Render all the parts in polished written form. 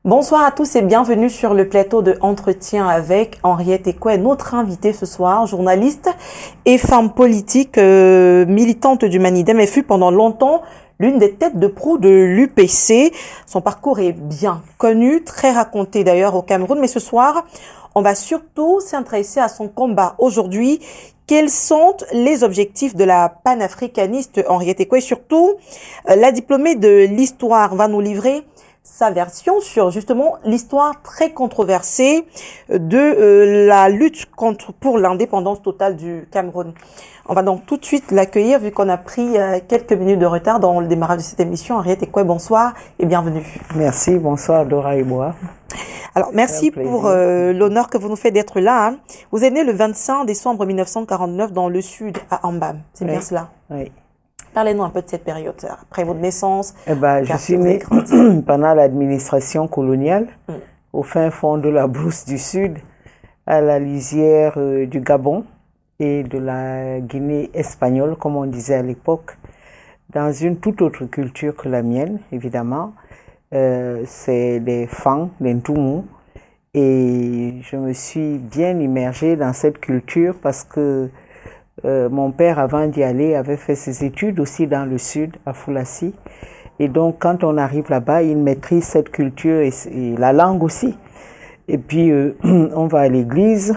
Bonsoir à tous et bienvenue sur le plateau de Entretien avec Henriette Ekoué, notre invitée ce soir, journaliste et femme politique, militante du Manidem, et fut pendant longtemps l'une des têtes de proue de l'UPC. Son parcours est bien connu, très raconté d'ailleurs au Cameroun, mais ce soir, on va surtout s'intéresser à son combat aujourd'hui. Quels sont les objectifs de la panafricaniste Henriette Ekoué? Surtout, la diplômée de l'histoire va nous livrer sa version sur justement l'histoire très controversée de la lutte pour l'indépendance totale du Cameroun. On va donc tout de suite l'accueillir vu qu'on a pris quelques minutes de retard dans le démarrage de cette émission. Henriette Ekoué, bonsoir et bienvenue. Merci, bonsoir Dora Iboa. Alors merci pour l'honneur que vous nous faites d'être là. Hein. Vous êtes né le 25 décembre 1949 dans le sud à Ambam, c'est bien cela? Oui. Parlez-nous un peu de cette période, après votre naissance. Je suis né pendant l'administration coloniale, au fin fond de la brousse du Sud, à la lisière du Gabon et de la Guinée espagnole, comme on disait à l'époque, dans une toute autre culture que la mienne, évidemment. C'est des Fang, des Ntoumou, et je me suis bien immergée dans cette culture parce que mon père, avant d'y aller, avait fait ses études aussi dans le sud, à Foulassi. Et donc, quand on arrive là-bas, il maîtrise cette culture et la langue aussi. Et puis, on va à l'église.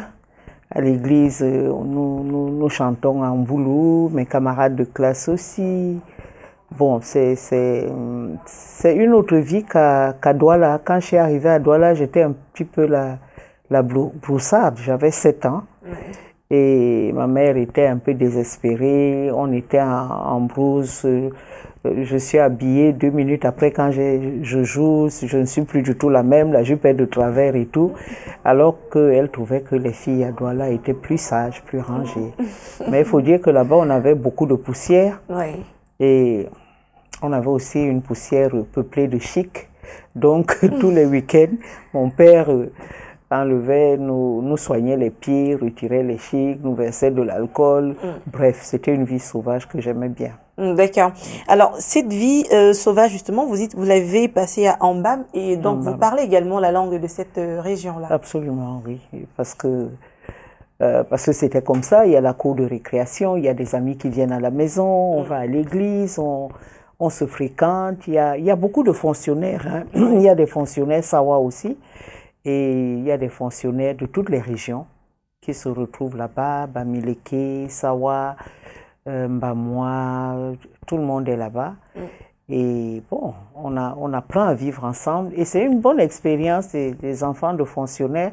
À l'église, nous chantons en boulot, mes camarades de classe aussi. Bon, c'est une autre vie qu'à Douala. Quand je suis arrivée à Douala, j'étais un petit peu la broussarde. J'avais 7 ans. Et ma mère était un peu désespérée, on était en brousse, je suis habillée 2 minutes après quand je joue, je ne suis plus du tout la même, la jupe est de travers et tout, alors qu'elle trouvait que les filles à Douala étaient plus sages, plus rangées. Mais il faut dire que là-bas on avait beaucoup de poussière, et on avait aussi une poussière peuplée de chic, donc tous les week-ends, mon père enlevait, nous soignait les pieds, retirait les chics, nous versait de l'alcool. Bref, c'était une vie sauvage que j'aimais bien. D'accord. Alors, cette vie sauvage, justement, vous l'avez passée à Ambam, et donc vous parlez également la langue de cette région-là. Absolument, oui. Parce que c'était comme ça, il y a la cour de récréation, il y a des amis qui viennent à la maison, on va à l'église, on se fréquente, il y a beaucoup de fonctionnaires. Hein. Il y a des fonctionnaires Sawa aussi. Et il y a des fonctionnaires de toutes les régions qui se retrouvent là-bas, Bamileke, Sawa, Mbamwa, tout le monde est là-bas. Et bon, on apprend à vivre ensemble. Et c'est une bonne expérience des enfants de fonctionnaires.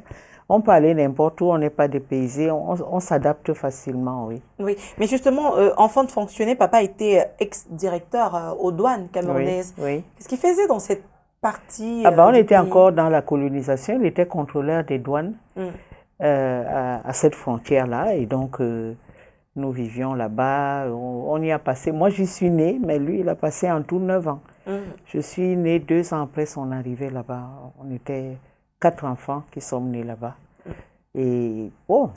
On peut aller n'importe où, on n'est pas dépaysé, on s'adapte facilement, oui. Oui, mais justement, enfant de fonctionnaire, papa était ex-directeur aux douanes camerounaises. Oui. Qu'est-ce qu'il faisait dans cette partie on était encore dans la colonisation, il était contrôleur des douanes à cette frontière-là, et donc nous vivions là-bas, on y a passé, moi j'y suis née, mais lui il a passé en tout 9 ans. Je suis née 2 ans après son arrivée là-bas, on était 4 enfants qui sommes nés là-bas. Et bon,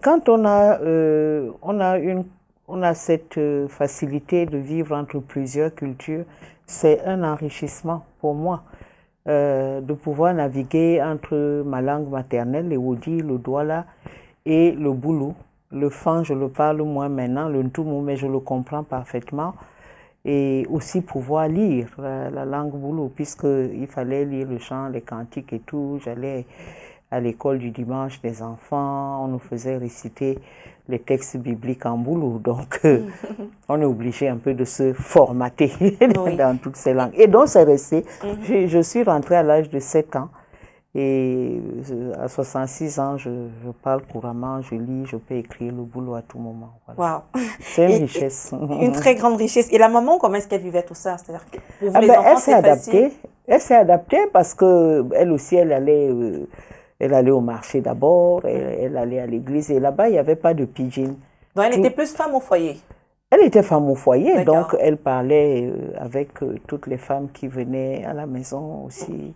quand on a cette facilité de vivre entre plusieurs cultures, c'est un enrichissement pour moi de pouvoir naviguer entre ma langue maternelle, le Wodi, le Douala et le Boulou. Le Fan, je le parle moins maintenant, le Ntoumou, mais je le comprends parfaitement. Et aussi pouvoir lire la langue Boulou, puisqu'il fallait lire le chant, les cantiques et tout. J'allais à l'école du dimanche des enfants, on nous faisait réciter les textes bibliques en boulot. Donc, on est obligé un peu de se formater dans toutes ces langues. Et donc, c'est resté. Je suis rentrée à l'âge de 7 ans. Et à 66 ans, je parle couramment, je lis, je peux écrire le boulot à tout moment. Voilà. Wow. C'est une richesse. Une très grande richesse. Et la maman, comment est-ce qu'elle vivait tout ça? C'est-à-dire que pour vous, les enfants, elle s'est adaptée. Elle s'est adaptée parce que elle aussi, elle allait Elle allait au marché d'abord, elle allait à l'église. Et là-bas, il n'y avait pas de pidgin. Donc, elle était plus femme au foyer. Elle était femme au foyer, D'accord. donc elle parlait avec toutes les femmes qui venaient à la maison aussi,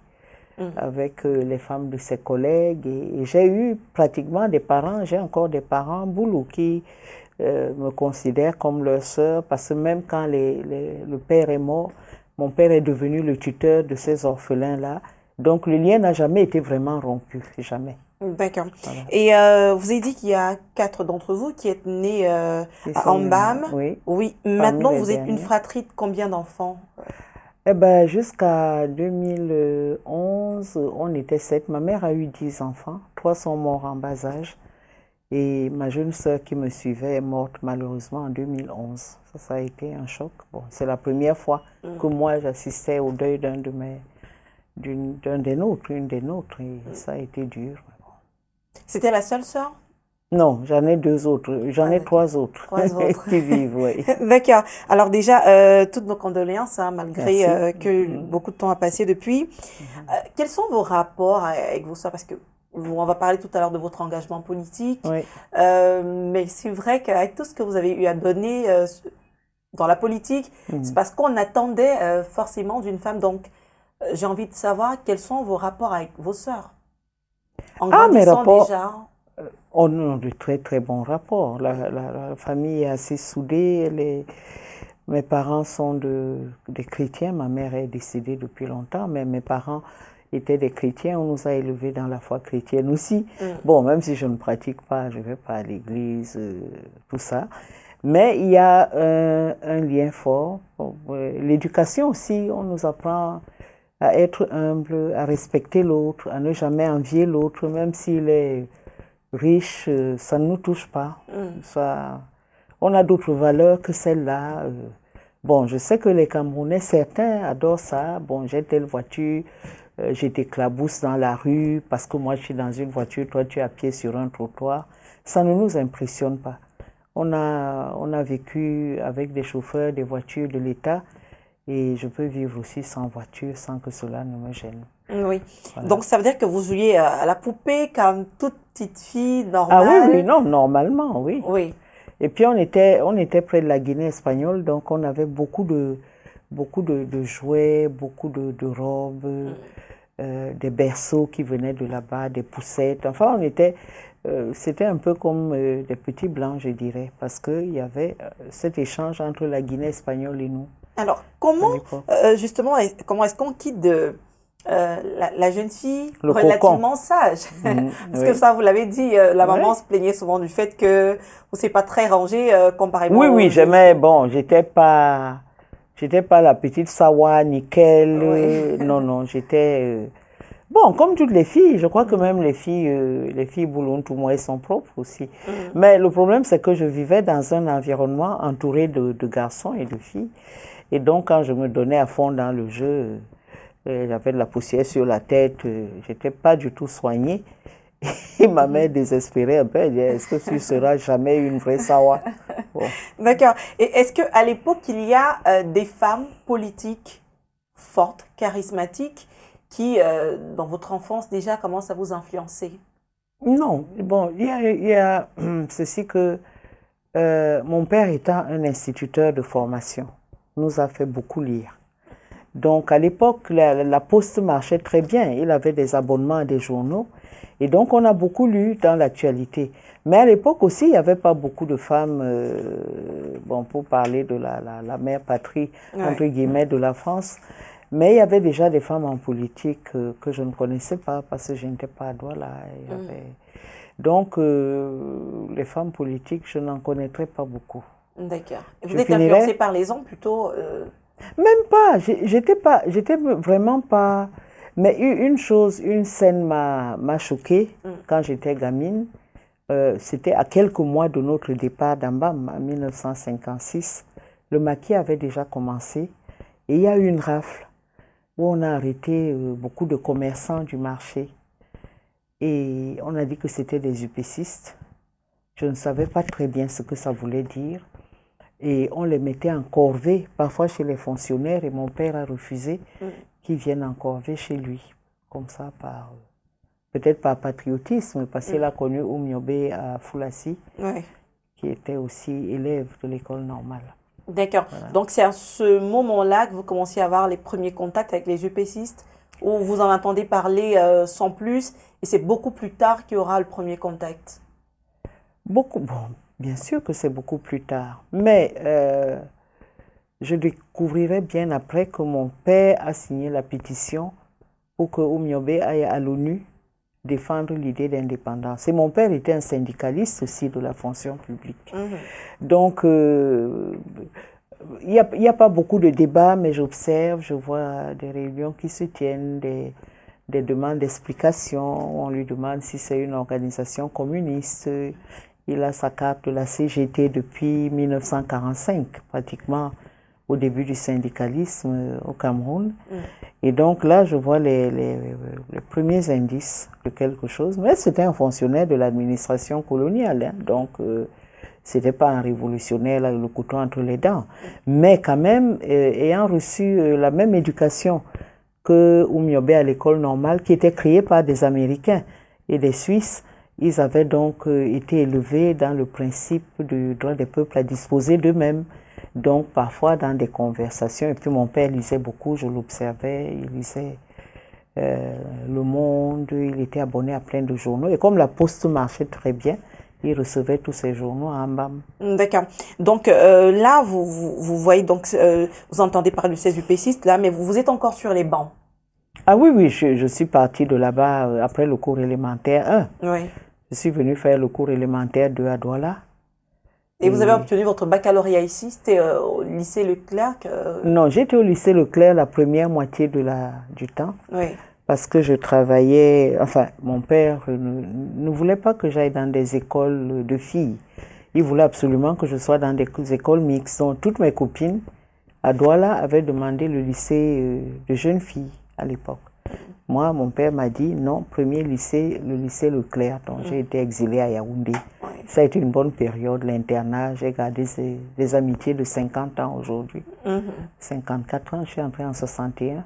avec les femmes de ses collègues. Et j'ai eu pratiquement des parents, j'ai encore des parents boulot qui me considèrent comme leur sœur, parce que même quand le père est mort, mon père est devenu le tuteur de ces orphelins-là. Donc le lien n'a jamais été vraiment rompu, jamais. D'accord. Voilà. Et vous avez dit qu'il y a 4 d'entre vous qui êtes nés à Ambam. Oui. Oui. Maintenant, vous êtes une fratrie de combien d'enfants? Eh ben, jusqu'à 2011, on était 7. Ma mère a eu 10 enfants. 3 sont morts en bas âge. Et ma jeune sœur qui me suivait est morte malheureusement en 2011. Ça a été un choc. Bon, c'est la première fois que moi j'assistais au deuil d'un des nôtres, une des nôtres. Et ça a été dur. C'était la seule sœur? Non, j'en ai 2 autres. J'en ai 3 autres, 3 autres. qui vivent, oui. D'accord. Alors déjà, toutes nos condoléances, hein, malgré que beaucoup de temps a passé depuis. Quels sont vos rapports avec vos sœurs? Parce que on va parler tout à l'heure de votre engagement politique. Oui. Mais c'est vrai qu'avec tout ce que vous avez eu à donner dans la politique, c'est parce qu'on attendait forcément d'une femme. Donc, j'ai envie de savoir quels sont vos rapports avec vos sœurs. En mes grandissant rapports, déjà. on a de très très bons rapports. La famille est assez soudée. Mes parents sont des chrétiens. Ma mère est décédée depuis longtemps, mais mes parents étaient des chrétiens. On nous a élevés dans la foi chrétienne aussi. Bon, même si je ne pratique pas, je ne vais pas à l'église, tout ça. Mais il y a un lien fort. L'éducation aussi, on nous apprend à être humble, à respecter l'autre, à ne jamais envier l'autre, même s'il est riche, ça ne nous touche pas. On a d'autres valeurs que celles-là. Bon, je sais que les Camerounais, certains adorent ça. Bon, j'ai telle voiture, j'ai t'éclabousse dans la rue parce que moi je suis dans une voiture, toi tu es à pied sur un trottoir. Ça ne nous impressionne pas. On a vécu avec des chauffeurs des voitures de l'État et je peux vivre aussi sans voiture sans que cela ne me gêne. Oui. Voilà. Donc ça veut dire que vous jouiez à la poupée comme toute petite fille normale? Ah oui, non, normalement, oui. Oui. Et puis on était près de la Guinée espagnole, donc on avait beaucoup de jouets, beaucoup de robes, des berceaux qui venaient de là-bas, des poussettes. Enfin, c'était un peu comme des petits blancs, je dirais, parce qu'il y avait cet échange entre la Guinée espagnole et nous. Alors, justement, comment est-ce qu'on quitte la jeune fille relativement sage? Parce que ça, vous l'avez dit, la maman se plaignait souvent du fait que vous n'êtes pas très rangé comparément. Oui, j'aimais, bon, j'étais pas la petite Sawa, nickel, non, j'étais... Bon, comme toutes les filles, je crois que même les filles Boulontou, moi, elles sont propres aussi. Mais le problème, c'est que je vivais dans un environnement entouré de garçons et de filles. Et donc, quand je me donnais à fond dans le jeu, j'avais de la poussière sur la tête, j'étais pas du tout soignée. Et ma mère désespérée un peu, elle disait, est-ce que tu seras jamais une vraie Sawa? Bon. D'accord. Et est-ce qu'à l'époque, il y a des femmes politiques fortes, charismatiques, qui, dans votre enfance, déjà commencent à vous influencer? Non. Bon, il y a ceci que mon père étant un instituteur de formation, nous a fait beaucoup lire. Donc, à l'époque, la poste marchait très bien. Il avait des abonnements à des journaux. Et donc, on a beaucoup lu dans l'actualité. Mais à l'époque aussi, il n'y avait pas beaucoup de femmes, bon, pour parler de la mère patrie, entre guillemets, de la France. Mais il y avait déjà des femmes en politique que je ne connaissais pas parce que je n'étais pas à Douala. Donc, les femmes politiques, je n'en connaîtrais pas beaucoup. D'accord. Vous êtes influencée par les hommes plutôt Même pas. J'étais vraiment pas... Mais une scène m'a choquée quand j'étais gamine. C'était à quelques mois de notre départ d'Ambam, en 1956. Le maquis avait déjà commencé et il y a eu une rafle où on a arrêté beaucoup de commerçants du marché. Et on a dit que c'était des UPCistes. Je ne savais pas très bien ce que ça voulait dire. Et on les mettait en corvée, parfois chez les fonctionnaires, et mon père a refusé qu'ils viennent en corvée chez lui, comme ça, peut-être par patriotisme, parce qu'il a connu Oumyobé à Foulassi, qui était aussi élève de l'école normale. D'accord. Voilà. Donc, c'est à ce moment-là que vous commencez à avoir les premiers contacts avec les UPCistes, où vous en entendez parler sans plus, et c'est beaucoup plus tard qu'il y aura le premier contact. Bon, bien sûr que c'est beaucoup plus tard, mais je découvrirai bien après que mon père a signé la pétition pour que Oumyobé aille à l'ONU défendre l'idée d'indépendance. Et mon père était un syndicaliste aussi de la fonction publique. Donc, il n'y a pas beaucoup de débats, mais j'observe, je vois des réunions qui se tiennent, des demandes d'explication. On lui demande si c'est une organisation communiste. Il a sa carte de la CGT depuis 1945, pratiquement au début du syndicalisme au Cameroun. Et donc là, je vois les premiers indices de quelque chose. Mais c'était un fonctionnaire de l'administration coloniale. Hein. Donc, c'était pas un révolutionnaire, là, le couteau entre les dents. Mais quand même, ayant reçu la même éducation que Oumyobé à l'école normale, qui était créée par des Américains et des Suisses, ils avaient donc été élevés dans le principe du droit des peuples à disposer d'eux-mêmes. Donc, parfois, dans des conversations, et puis mon père lisait beaucoup, je l'observais, il lisait Le Monde, il était abonné à plein de journaux. Et comme la poste marchait très bien, il recevait tous ces journaux à Mbam. D'accord. Donc, là, vous voyez, donc, vous entendez parler de ces UPCistes, là, mais vous êtes encore sur les bancs. Ah oui, je suis partie de là-bas après le cours élémentaire 1. Oui. Je suis venue faire le cours élémentaire 2 à Douala. Et vous avez obtenu votre baccalauréat ici, c'était au lycée Leclerc Non, j'étais au lycée Leclerc la première moitié du temps. Oui. Parce que je travaillais, enfin, mon père ne voulait pas que j'aille dans des écoles de filles. Il voulait absolument que je sois dans des écoles mixtes. Donc, toutes mes copines à Douala avaient demandé le lycée de jeunes filles à l'époque. Moi, mon père m'a dit non, premier lycée, le lycée Leclerc. Donc, j'ai été exilée à Yaoundé. Ça a été une bonne période, l'internat. J'ai gardé des amitiés de 50 ans aujourd'hui. 54 ans, je suis entrée en 61.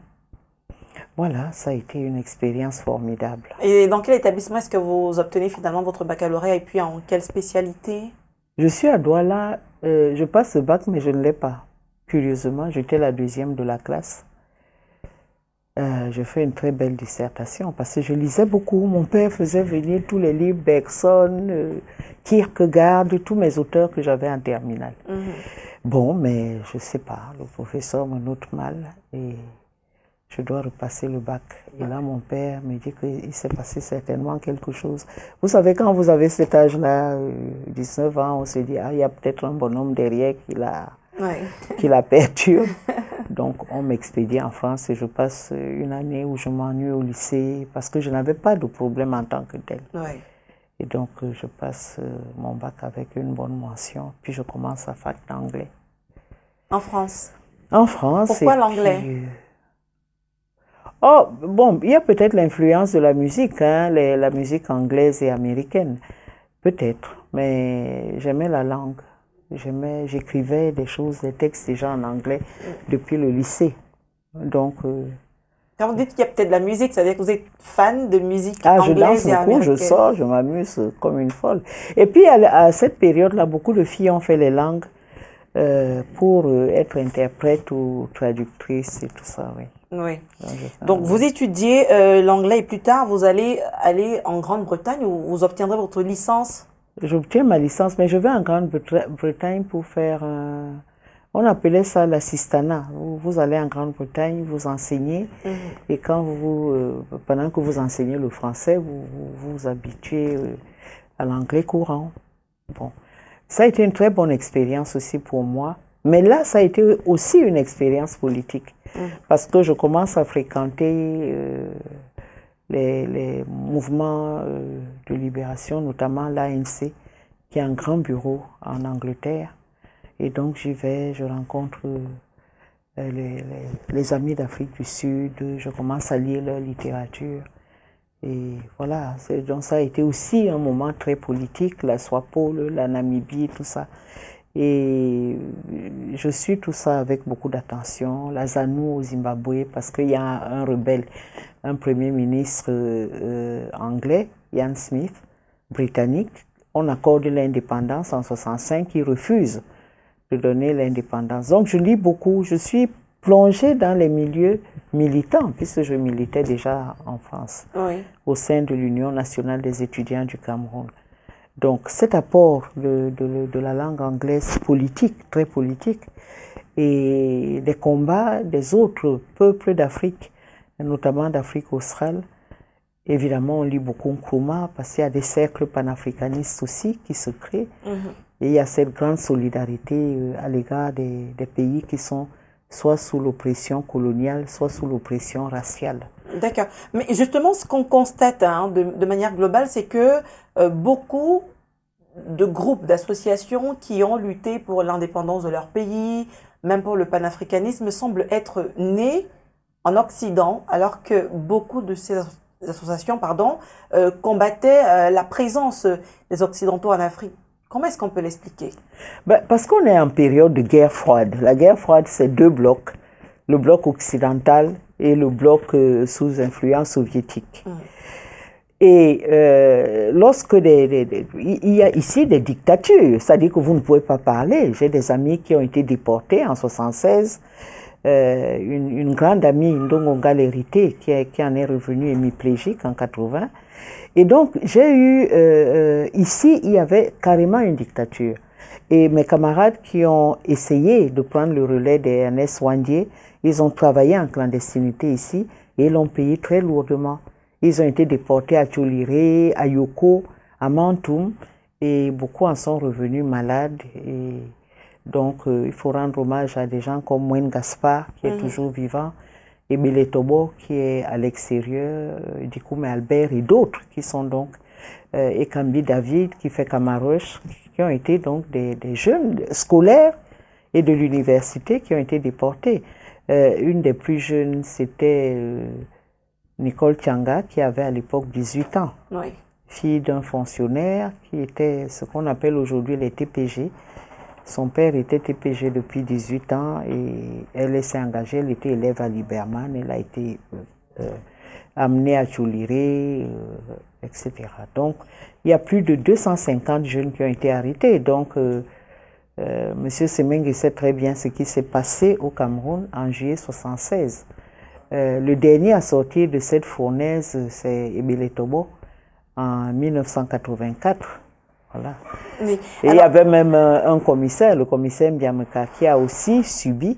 Voilà, ça a été une expérience formidable. Et dans quel établissement est-ce que vous obtenez finalement votre baccalauréat et puis en quelle spécialité? Je suis à Douala, je passe le bac mais je ne l'ai pas. Curieusement, j'étais la deuxième de la classe. Je fais une très belle dissertation parce que je lisais beaucoup. Mon père faisait venir tous les livres Bergson, Kierkegaard, tous mes auteurs que j'avais en terminale. Bon, mais je ne sais pas, le professeur me note mal et je dois repasser le bac. Et là, mon père me dit qu'il s'est passé certainement quelque chose. Vous savez, quand vous avez cet âge-là, 19 ans, on se dit, ah, il y a peut-être un bonhomme derrière qui la perturbe. Donc, on m'expédie en France et je passe une année où je m'ennuie au lycée parce que je n'avais pas de problème en tant que tel. Et donc, je passe mon bac avec une bonne mention. Puis, je commence à fac d'anglais. En France? En France. Pourquoi l'anglais? Oh, bon, il y a peut-être l'influence de la musique, hein, la musique anglaise et américaine. Peut-être, mais j'aimais la langue. J'écrivais des textes déjà en anglais depuis le lycée. Donc... Quand vous dites qu'il y a peut-être de la musique, ça veut dire que vous êtes fan de musique anglaise et américaine? Je danse beaucoup, je sors, je m'amuse comme une folle. Et puis, à cette période-là, beaucoup de filles ont fait les langues pour être interprètes ou traductrices et tout ça, oui. Oui. Donc, vous étudiez l'anglais et plus tard, vous allez aller en Grande-Bretagne où vous obtiendrez votre licence? J'obtiens ma licence, mais je vais en Grande-Bretagne pour faire... on appelait ça l'assistanat. Vous allez en Grande-Bretagne, vous enseignez, et pendant que vous enseignez le français, vous vous habituez à l'anglais courant. Bon. Ça a été une très bonne expérience aussi pour moi. Mais là, ça a été aussi une expérience politique. Parce que je commence à fréquenter les mouvements de libération, notamment l'ANC, qui a un grand bureau en Angleterre. Et donc, j'y vais, je rencontre les amis d'Afrique du Sud, je commence à lire leur littérature. Et voilà, donc ça a été aussi un moment très politique, la SWAPO, la Namibie, tout ça. Et je suis tout ça avec beaucoup d'attention. La ZANU au Zimbabwe, parce qu'il y a un rebelle, un premier ministre anglais, Ian Smith, britannique. On accorde l'indépendance en 65, il refuse de donner l'indépendance. Donc je lis beaucoup, je suis plongée dans les milieux militants, puisque je militais déjà en France, oui, au sein de l'Union nationale des étudiants du Cameroun. Donc cet apport de la langue anglaise politique, très politique, et des combats des autres peuples d'Afrique, notamment d'Afrique australe. Évidemment, on lit beaucoup Nkrumah parce qu'il y a des cercles panafricanistes aussi qui se créent. Et il y a cette grande solidarité à l'égard des pays qui sont soit sous l'oppression coloniale, soit sous l'oppression raciale. D'accord. Mais justement, ce qu'on constate de manière globale, c'est que beaucoup de groupes, d'associations qui ont lutté pour l'indépendance de leur pays, même pour le panafricanisme, semblent être nés en Occident, alors que beaucoup de ces associations combattaient la présence des Occidentaux en Afrique. Comment est-ce qu'on peut l'expliquer? Parce qu'on est en période de guerre froide. La guerre froide, c'est deux blocs, le bloc occidental et le bloc sous influence soviétique. Et lorsque il y a ici des dictatures, c'est-à-dire que vous ne pouvez pas parler. J'ai des amis qui ont été déportés en 1976. Une grande amie, Ndongo Galerité, qui en est revenue hémiplégique en 80. Et donc, j'ai eu, ici, il y avait carrément une dictature. Et mes camarades qui ont essayé de prendre le relais des Ernest Wandier, ils ont travaillé en clandestinité ici et l'ont payé très lourdement. Ils ont été déportés à Tcholiré, à Yoko, à Mantoum, et beaucoup en sont revenus malades. Et donc, il faut rendre hommage à des gens comme Mouen Gaspard, qui est toujours vivant, et Beletobo, qui est à l'extérieur, Dikoumé Albert et d'autres qui sont donc, et Kambi David, qui fait Camaroche, qui ont été donc des jeunes scolaires et de l'université qui ont été déportés. Une des plus jeunes, c'était Nicole Tianga, qui avait à l'époque 18 ans, Oui. fille d'un fonctionnaire qui était ce qu'on appelle aujourd'hui les TPG. Son père était TPG depuis 18 ans et elle s'est engagée, elle était élève à Liberman, elle a été amenée à Tcholiré, etc. Donc, il y a plus de 250 jeunes qui ont été arrêtés. Donc, Monsieur Semengue sait très bien ce qui s'est passé au Cameroun en juillet 1976. Le dernier à sortir de cette fournaise, c'est Ebele Tobo en 1984. Voilà. Oui. Et il y avait même un commissaire, le commissaire Mbiameka, qui a aussi subi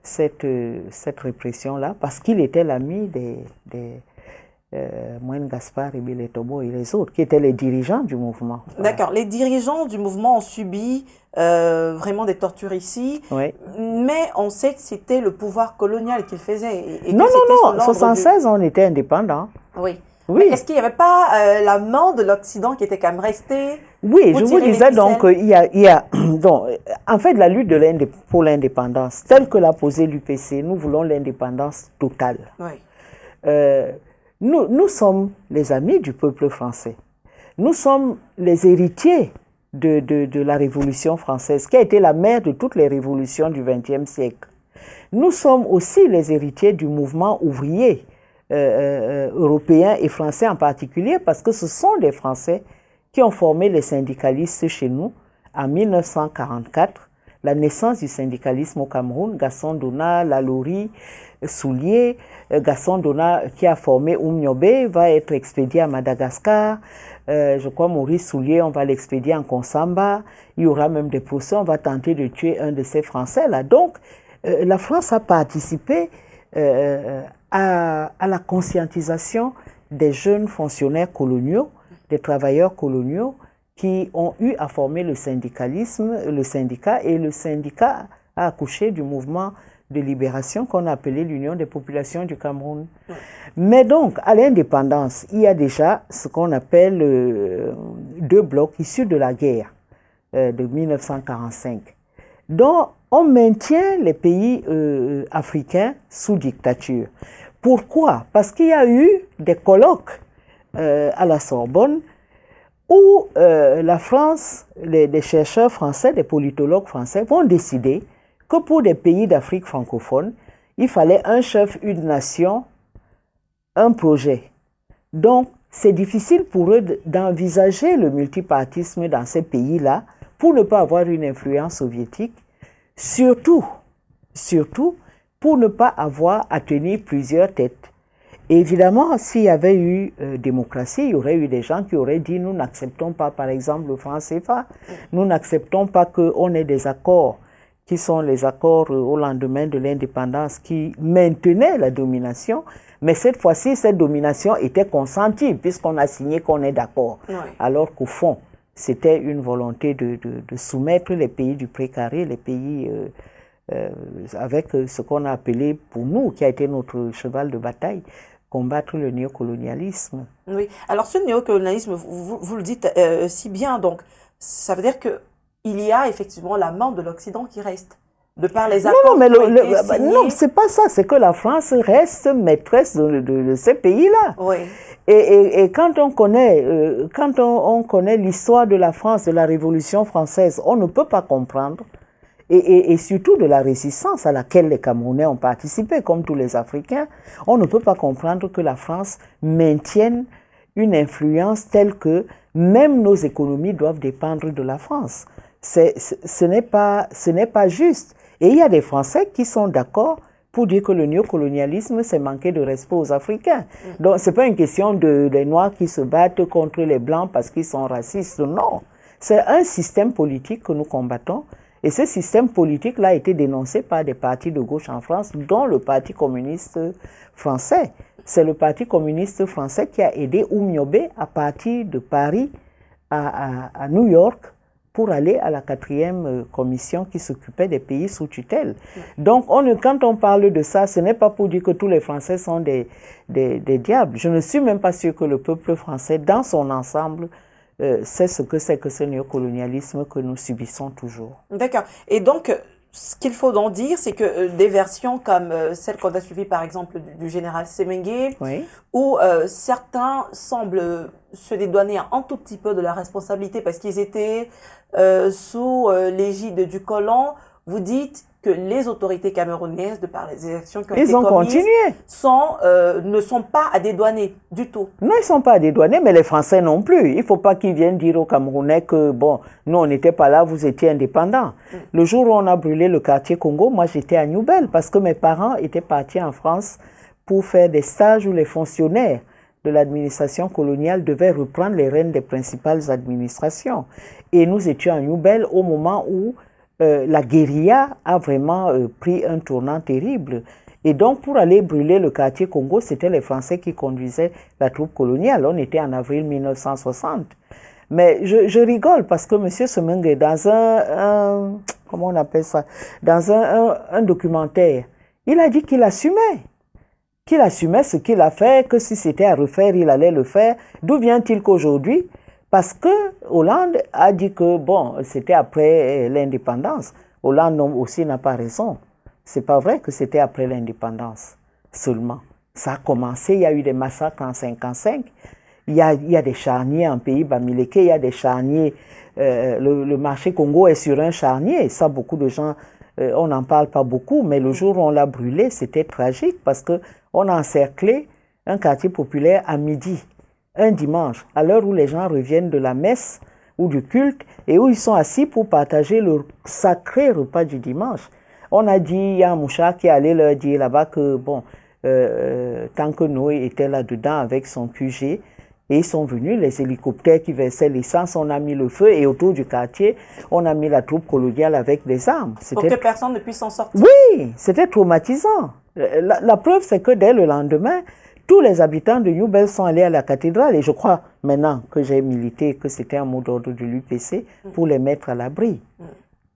cette répression-là parce qu'il était l'ami des Mouen Gaspard, Ebele Tobo et les autres, qui étaient les dirigeants du mouvement. Voilà. D'accord. Les dirigeants du mouvement ont subi vraiment des tortures ici, oui. Mais on sait que c'était le pouvoir colonial qu'il faisait. Et non, en 1976, on était indépendants. Oui. Oui. Est-ce qu'il n'y avait pas la main de l'Occident qui était quand même restée? Oui, je vous disais donc, donc, en fait, la lutte pour l'indépendance, telle que l'a posée l'UPC, nous voulons l'indépendance totale. Oui. Nous sommes les amis du peuple français. Nous sommes les héritiers de la Révolution française, qui a été la mère de toutes les révolutions du XXe siècle. Nous sommes aussi les héritiers du mouvement ouvrier européen et français en particulier, parce que ce sont les Français qui ont formé les syndicalistes chez nous en 1944. La naissance du syndicalisme au Cameroun, Gaston Dona, Lalaurie, Soulier, Gaston Dona qui a formé Oumniobe va être expédié à Madagascar. Je crois Maurice Soulier, on va l'expédier en Konsamba. Il y aura même des procès, on va tenter de tuer un de ces Français-là. Donc, la France a participé à la conscientisation des jeunes fonctionnaires coloniaux, des travailleurs coloniaux qui ont eu à former le syndicalisme, le syndicat, et le syndicat a accouché du mouvement de libération qu'on a appelé l'Union des populations du Cameroun. Mais donc, à l'indépendance, il y a déjà ce qu'on appelle deux blocs issus de la guerre de 1945, dont on maintient les pays africains sous dictature. Pourquoi? Parce qu'il y a eu des colloques à la Sorbonne où la France, des chercheurs français, des politologues français vont décider que pour des pays d'Afrique francophone, il fallait un chef, une nation, un projet. Donc, c'est difficile pour eux d'envisager le multipartisme dans ces pays-là pour ne pas avoir une influence soviétique, surtout pour ne pas avoir à tenir plusieurs têtes. Et évidemment, s'il y avait eu démocratie, il y aurait eu des gens qui auraient dit nous n'acceptons pas, par exemple, le franc CFA, nous n'acceptons pas qu'on ait des accords qui sont les accords au lendemain de l'indépendance qui maintenaient la domination, mais cette fois-ci, cette domination était consentie puisqu'on a signé qu'on est d'accord. Oui. Alors qu'au fond, c'était une volonté de soumettre les pays du précaré, les pays avec ce qu'on a appelé pour nous, qui a été notre cheval de bataille, combattre le néocolonialisme. Oui, alors ce néocolonialisme, vous le dites si bien, donc ça veut dire que il y a effectivement la main de l'Occident qui reste, de par les accords non, c'est pas ça, c'est que la France reste maîtresse de ces pays-là. Oui. Et quand on connaît, l'histoire de la France, de la Révolution française, on ne peut pas comprendre, et surtout de la résistance à laquelle les Camerounais ont participé, comme tous les Africains, on ne peut pas comprendre que la France maintienne une influence telle que même nos économies doivent dépendre de la France. Ce n'est pas juste. Et il y a des Français qui sont d'accord pour dire que le néocolonialisme, c'est manquer de respect aux Africains. Donc, ce n'est pas une question des Noirs qui se battent contre les Blancs parce qu'ils sont racistes. Non. C'est un système politique que nous combattons. Et ce système politique-là a été dénoncé par des partis de gauche en France, dont le Parti communiste français. C'est le Parti communiste français qui a aidé Oumyobé à partir de Paris à New York pour aller à la 4e commission qui s'occupait des pays sous tutelle. Donc, quand on parle de ça, ce n'est pas pour dire que tous les Français sont des diables. Je ne suis même pas sûre que le peuple français, dans son ensemble, sait ce que c'est que ce néocolonialisme que nous subissons toujours. D'accord. Et donc, ce qu'il faut donc dire, c'est que des versions comme celle qu'on a suivie, par exemple, du général Semengue, oui, où certains semblent se dédouaner un tout petit peu de la responsabilité parce qu'ils étaient sous l'égide du colon, vous dites que les autorités camerounaises, de par les élections qui ont été commises, ne sont pas à dédouaner du tout. Non, ils ne sont pas à dédouaner, mais les Français non plus. Il ne faut pas qu'ils viennent dire aux Camerounais que, bon, nous, on n'était pas là, vous étiez indépendants. Le jour où on a brûlé le quartier Congo, moi, j'étais à Newbel parce que mes parents étaient partis en France pour faire des stages où les fonctionnaires de l'administration coloniale devaient reprendre les rênes des principales administrations. Et nous étions à Newbel au moment où la guérilla a vraiment pris un tournant terrible. Et donc, pour aller brûler le quartier Congo, c'était les Français qui conduisaient la troupe coloniale. On était en avril 1960. Mais je rigole parce que M. Semengue, dans comment on appelle ça, dans un documentaire, il a dit qu'il assumait ce qu'il a fait, que si c'était à refaire, il allait le faire. D'où vient-il qu'aujourd'hui, parce que Hollande a dit que, bon, c'était après l'indépendance. Hollande aussi n'a pas raison. C'est pas vrai que c'était après l'indépendance seulement. Ça a commencé, il y a eu des massacres en 1955. Il y a des charniers en pays Bamileke, il y a des charniers. Le marché Congo est sur un charnier. Ça, beaucoup de gens, on n'en parle pas beaucoup, mais le jour où on l'a brûlé, c'était tragique parce qu'on a encerclé un quartier populaire à midi. Un dimanche, à l'heure où les gens reviennent de la messe ou du culte et où ils sont assis pour partager le sacré repas du dimanche. On a dit, il y a un mouchard qui allait leur dire là-bas que, bon, tant que Noé était là-dedans avec son QG, et ils sont venus, les hélicoptères qui versaient l'essence, on a mis le feu et autour du quartier, on a mis la troupe coloniale avec des armes. Pour que personne ne puisse s'en sortir. Oui, c'était traumatisant. La preuve, c'est que dès le lendemain, tous les habitants de Newbel sont allés à la cathédrale et je crois maintenant que j'ai milité que c'était un mot d'ordre de l'UPC pour les mettre à l'abri.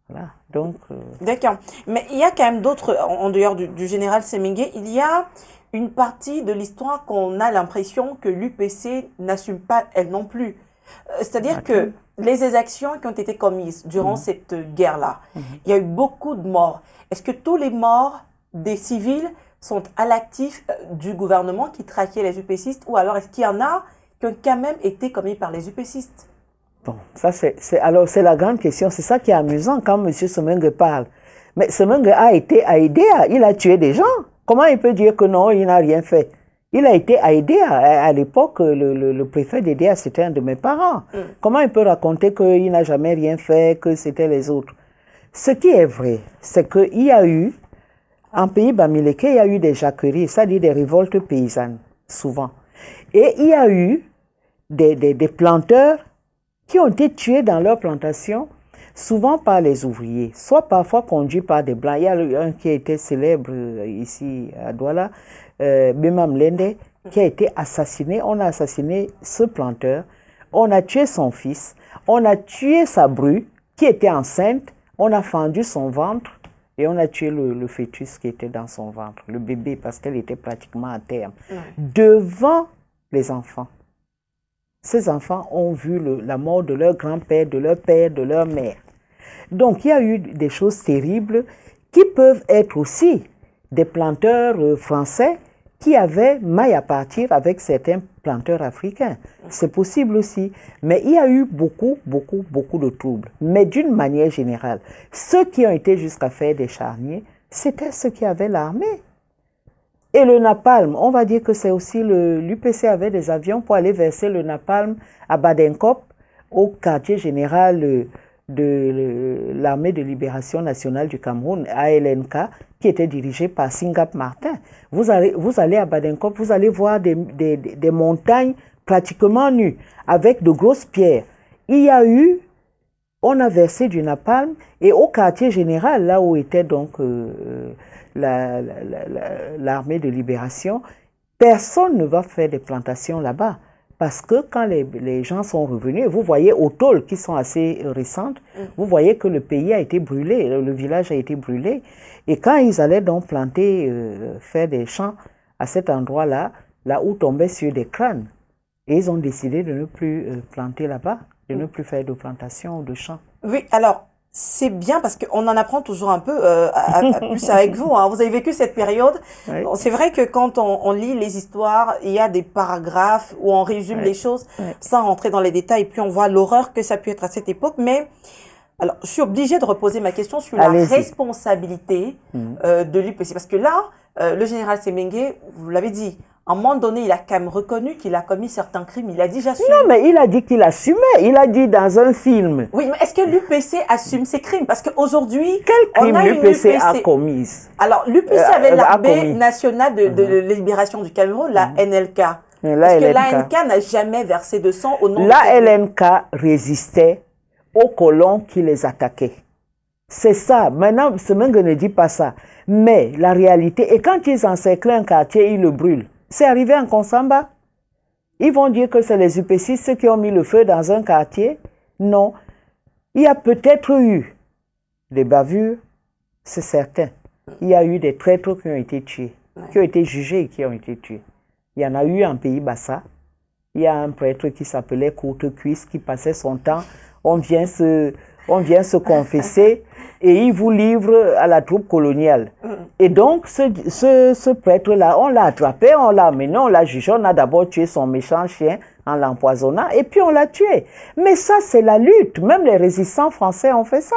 Voilà. Donc. D'accord. Mais il y a quand même d'autres, en dehors du général Semengue, il y a une partie de l'histoire qu'on a l'impression que l'UPC n'assume pas elle non plus. C'est-à-dire que les exactions qui ont été commises durant cette guerre-là, il y a eu beaucoup de morts. Est-ce que tous les morts des civils sont à l'actif du gouvernement qui traquait les UPCistes ou alors est-ce qu'il y en a qui ont quand même été commis par les UPCistes? Bon, ça alors c'est la grande question. C'est ça qui est amusant quand M. Semenge parle. Mais Semenge a été à Aidea, il a tué des gens. Comment il peut dire que non, il n'a rien fait? Il a été à Aidea. À l'époque, le préfet d'Aidea, c'était un de mes parents. Comment il peut raconter qu'il n'a jamais rien fait, que c'était les autres? Ce qui est vrai, c'est qu'il y a eu, en pays Bamileke, il y a eu des jacqueries, c'est-à-dire des révoltes paysannes, souvent. Et il y a eu des planteurs qui ont été tués dans leur plantation, souvent par les ouvriers, soit parfois conduits par des blancs. Il y a un qui a été célèbre ici à Douala, Bema Mlende, qui a été assassiné. On a assassiné ce planteur, on a tué son fils, on a tué sa bru qui était enceinte, on a fendu son ventre et on a tué le fœtus qui était dans son ventre, le bébé, parce qu'elle était pratiquement à terme, devant les enfants. Ces enfants ont vu la mort de leur grand-père, de leur père, de leur mère. Donc, il y a eu des choses terribles qui peuvent être aussi des planteurs français qui avaient maille à partir avec certains planteurs africains. C'est possible aussi. Mais il y a eu beaucoup de troubles. Mais d'une manière générale, ceux qui ont été jusqu'à faire des charniers, c'était ceux qui avaient l'armée. Et le napalm, on va dire que c'est aussi l'UPC avait des avions pour aller verser le napalm à Badenkop, au quartier général de l'armée de libération nationale du Cameroun, ALNK, qui était dirigé par Singap Martin. Vous allez à Badenkop, vous allez voir des montagnes pratiquement nues, avec de grosses pierres. On a versé du napalm, et au quartier général, là où était donc l'armée de libération, personne ne va faire des plantations là-bas. Parce que quand les gens sont revenus, vous voyez aux tôles qui sont assez récentes, vous voyez que le pays a été brûlé, le village a été brûlé. Et quand ils allaient donc planter, faire des champs à cet endroit-là, là où tombaient sur des crânes, et ils ont décidé de ne plus planter là-bas, de ne plus faire de plantation ou de champs. Oui, alors, c'est bien parce qu'on en apprend toujours un peu plus avec vous. Hein. Vous avez vécu cette période. Oui. Bon, c'est vrai que quand on lit les histoires, il y a des paragraphes où on résume les choses sans rentrer dans les détails. Et puis on voit l'horreur que ça peut être à cette époque. Mais alors, je suis obligée de reposer ma question sur la responsabilité de l'UPC. Parce que là, le général Semenge, vous l'avez dit, à un moment donné, il a quand même reconnu qu'il a commis certains crimes. Il a dit j'assume. Non, mais il a dit qu'il assumait. Il a dit dans un film. Oui, mais est-ce que l'UPC assume ses crimes? Parce qu'aujourd'hui, quel crime l'UPC a commis? Alors, l'UPC avait l'armée nationale de libération du Cameroun, la NLK. Parce que la NLK n'a jamais versé de sang au nom de... La LNK résistait aux colons qui les attaquaient. C'est ça. Maintenant, Semenge ne dit pas ça. Mais la réalité, et quand ils encerclent un quartier, ils le brûlent. C'est arrivé en Konsamba. Ils vont dire que c'est les UPCistes qui ont mis le feu dans un quartier. Non. Il y a peut-être eu des bavures, c'est certain. Il y a eu des traîtres qui ont été tués, qui ont été jugés et qui ont été tués. Il y en a eu en pays Bassa. Il y a un prêtre qui s'appelait Courtecuisse qui passait son temps. On vient se confesser et il vous livre à la troupe coloniale. Et donc, ce prêtre-là, on l'a attrapé, on l'a amené, on l'a jugé, on a d'abord tué son méchant chien en l'empoisonnant et puis on l'a tué. Mais ça, c'est la lutte. Même les résistants français ont fait ça.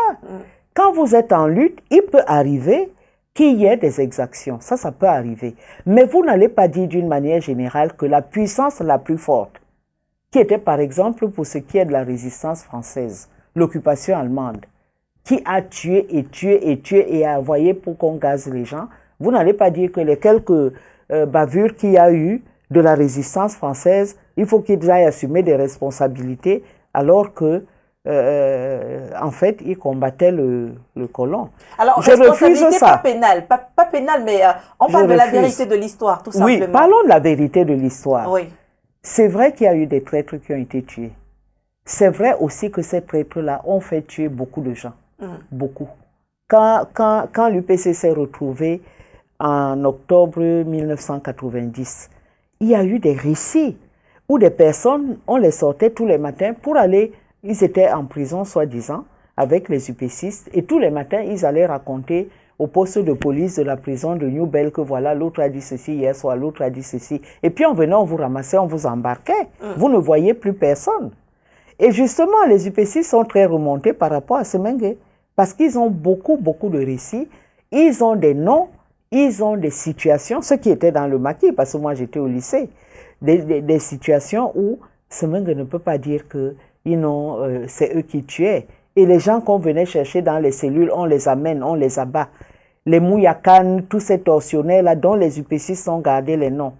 Quand vous êtes en lutte, il peut arriver qu'il y ait des exactions. Ça peut arriver. Mais vous n'allez pas dire d'une manière générale que la puissance la plus forte, qui était par exemple pour ce qui est de la résistance française, l'occupation allemande, qui a tué et a envoyé pour qu'on gaze les gens, vous n'allez pas dire que les quelques bavures qu'il y a eu de la résistance française, il faut qu'ils aillent assumer des responsabilités alors que en fait, ils combattaient le colon. Alors, je refuse ça. Pas pénale, mais on parle de la vérité de l'histoire, tout simplement. Oui, parlons de la vérité de l'histoire. Oui. C'est vrai qu'il y a eu des traîtres qui ont été tués. C'est vrai aussi que ces traîtres-là ont fait tuer beaucoup de gens. Beaucoup. Quand l'UPC s'est retrouvé en octobre 1990, il y a eu des récits où des personnes, on les sortait tous les matins pour aller, ils étaient en prison soi-disant avec les UPCistes et tous les matins ils allaient raconter au poste de police de la prison de New Bell que voilà, l'autre a dit ceci hier soir, l'autre a dit ceci. Et puis on venait, on vous ramassait, on vous embarquait. Vous ne voyez plus personne. Et justement, les UPC sont très remontés par rapport à Semengue, parce qu'ils ont beaucoup de récits, ils ont des noms, ils ont des situations, ceux qui étaient dans le maquis, parce que moi j'étais au lycée, des situations où Semengue ne peut pas dire que c'est eux qui tuaient. Et les gens qu'on venait chercher dans les cellules, on les amène, on les abat. Les Mouyakan, tous ces tortionnaires-là, dont les UPC ont gardé les noms.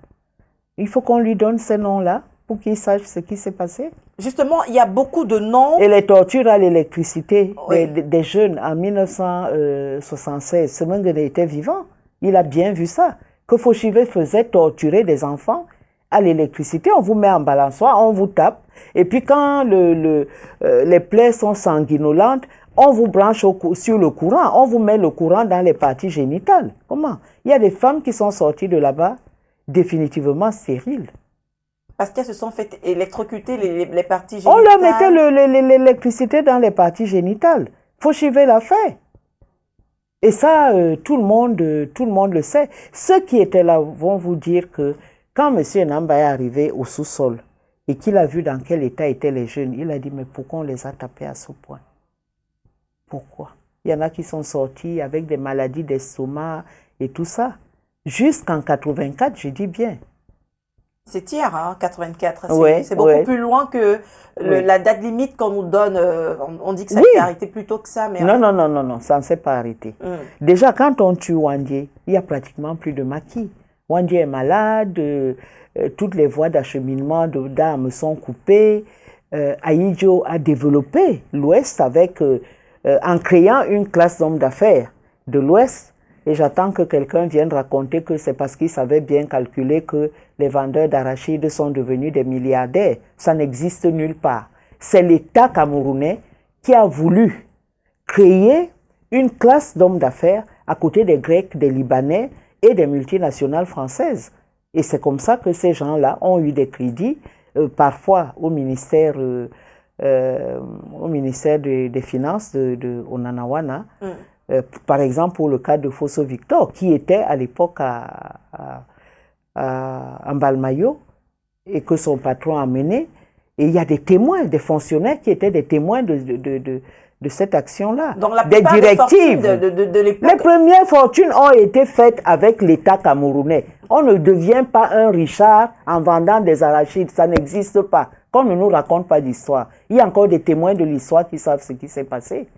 Il faut qu'on lui donne ces noms-là pour qu'ils sachent ce qui s'est passé. Justement, il y a beaucoup de noms. Et les tortures à l'électricité des jeunes en 1976, Semengue était vivant. Il a bien vu ça. Que Fauchivé faisait torturer des enfants à l'électricité. On vous met en balançoire, on vous tape. Et puis quand les plaies sont sanguinolentes, on vous branche sur le courant. On vous met le courant dans les parties génitales. Comment? Il y a des femmes qui sont sorties de là-bas définitivement stériles. Parce qu'elles se sont fait électrocuter les parties génitales. On leur mettait l'électricité dans les parties génitales. Fauchivé l'a fait. Et ça, tout le monde le sait. Ceux qui étaient là vont vous dire que quand M. Namba est arrivé au sous-sol et qu'il a vu dans quel état étaient les jeunes, il a dit, mais pourquoi on les a tapés à ce point? Pourquoi? Il y en a qui sont sortis avec des maladies d'estomac et tout ça. Jusqu'en 84, je dis bien. C'est hier, hein, 84. C'est beaucoup plus loin que la date limite qu'on nous donne. On dit que ça s'est arrêté plus tôt que ça. Mais non, ça ne s'est pas arrêté. Déjà, quand on tue Wandje, il n'y a pratiquement plus de maquis. Wandje est malade, toutes les voies d'acheminement d'armes sont coupées. Ahidjo a développé l'Ouest en créant une classe d'hommes d'affaires de l'Ouest. Et j'attends que quelqu'un vienne raconter que c'est parce qu'il savait bien calculer que les vendeurs d'arachides sont devenus des milliardaires. Ça n'existe nulle part. C'est l'État camerounais qui a voulu créer une classe d'hommes d'affaires à côté des Grecs, des Libanais et des multinationales françaises. Et c'est comme ça que ces gens-là ont eu des crédits, parfois au ministère des Finances au Nanawana. Par exemple, pour le cas de Fosso Victor, qui était à l'époque à Mbalmayo et que son patron a mené. Et il y a des témoins, des fonctionnaires qui étaient des témoins de cette action-là. Donc la plupart des directives de l'époque. Les premières fortunes ont été faites avec l'État camerounais. On ne devient pas un Richard en vendant des arachides. Ça n'existe pas. Qu'on ne nous raconte pas d'histoire. Il y a encore des témoins de l'histoire qui savent ce qui s'est passé.